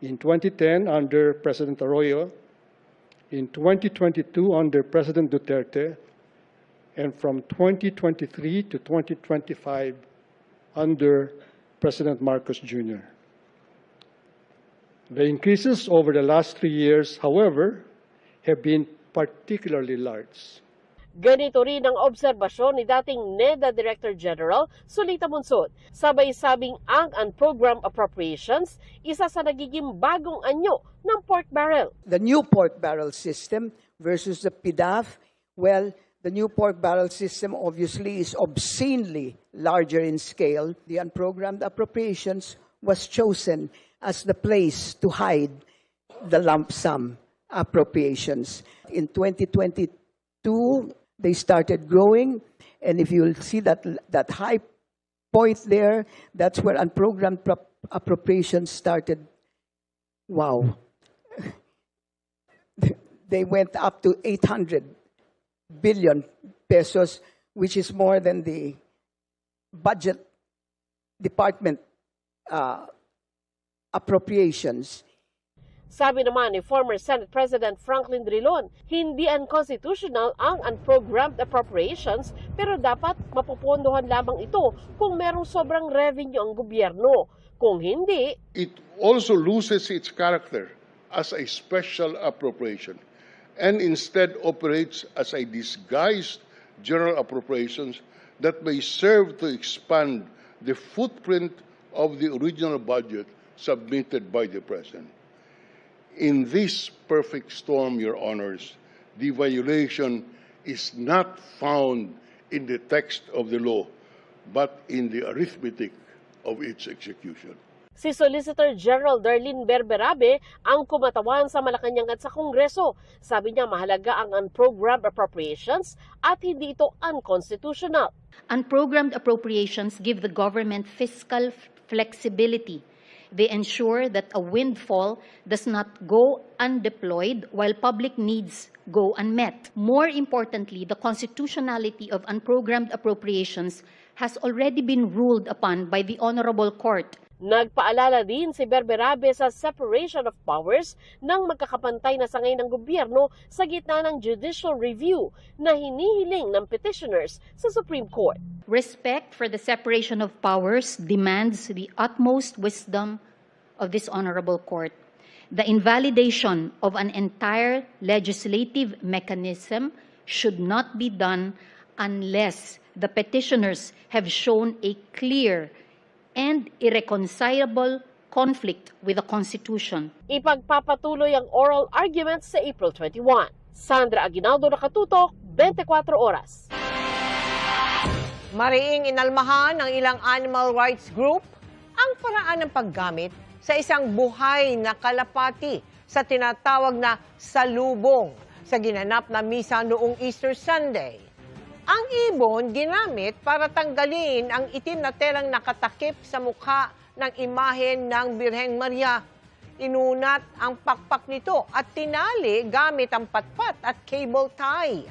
In 2010, under President Arroyo, in 2022, under President Duterte, and from 2023 to 2025, under President Marcos Jr. The increases over the last 3 years, however, have been particularly large. Ganito rin ang obserbasyon ni dating NEDA Director General Solita Monsod. Sabay-sabing ang unprogrammed appropriations, isa sa nagiging bagong anyo ng pork barrel. The new pork barrel system versus the PDAF, well, the new pork barrel system obviously is obscenely larger in scale. The unprogrammed appropriations was chosen as the place to hide the lump sum appropriations. In 2022, they started growing, and if you'll see that high point there, that's where unprogrammed appropriations started. Wow. They went up to 800 billion pesos, which is more than the budget department appropriations. Sabi naman ni former Senate President Franklin Drilon, hindi unconstitutional ang unprogrammed appropriations pero dapat mapupondohan lamang ito kung merong sobrang revenue ang gobyerno. Kung hindi, it also loses its character as a special appropriation and instead operates as a disguised general appropriations that may serve to expand the footprint of the original budget submitted by the President. In this perfect storm, Your Honors, the violation is not found in the text of the law, but in the arithmetic of its execution. si Solicitor General Darlene Berberabe ang kumatawan sa Malacanang at sa Kongreso. Sabi niya mahalaga ang unprogrammed appropriations at hindi ito unconstitutional. Unprogrammed appropriations give the government fiscal flexibility. They ensure that a windfall does not go undeployed while public needs go unmet. More importantly, the constitutionality of unprogrammed appropriations has already been ruled upon by the Honorable Court. Nagpaalala din si Berberabe sa separation of powers ng magkakapantay na sangay ng gobyerno sa gitna ng judicial review na hinihiling ng petitioners sa Supreme Court. Respect for the separation of powers demands the utmost wisdom of this Honorable Court. The invalidation of an entire legislative mechanism should not be done unless the petitioners have shown a clear and irreconcilable conflict with the Constitution. Ipagpapatuloy ang oral arguments sa April 21. Sandra Aguinaldo, Nakatutok, 24 Oras. Mariing inalmahan ng ilang animal rights group ang paraan ng paggamit sa isang buhay na kalapati sa tinatawag na salubong sa ginanap na misa noong Easter Sunday. Ang ibon ginamit para tanggalin ang itim na telang nakatakip sa mukha ng imahen ng Birheng Maria. Inunat ang pakpak nito at tinali gamit ang patpat at cable tie.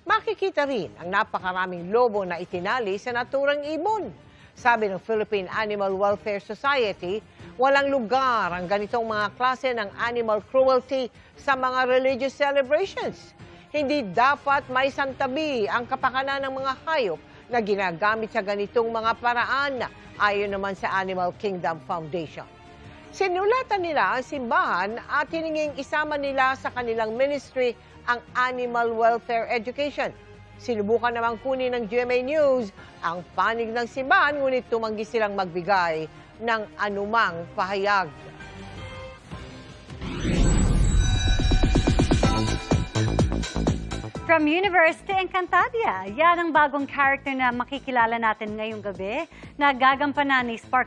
Makikita rin ang napakaraming lobo na itinali sa naturang ibon. Sabi ng Philippine Animal Welfare Society, walang lugar ang ganitong mga klase ng animal cruelty sa mga religious celebrations. Hindi dapat may santabi ang kapakanan ng mga hayop na ginagamit sa ganitong mga paraan, ayon naman sa Animal Kingdom Foundation. Sinulatan nila ang simbahan at hininging isama nila sa kanilang ministry ang animal welfare education. Sinubukan namang kunin ng GMA News ang panig ng simbahan, ngunit tumanggi silang magbigay ng anumang pahayag. From Universe to Encantadia, yan ang bagong character na makikilala natin ngayong gabi na gagampanan ni Spark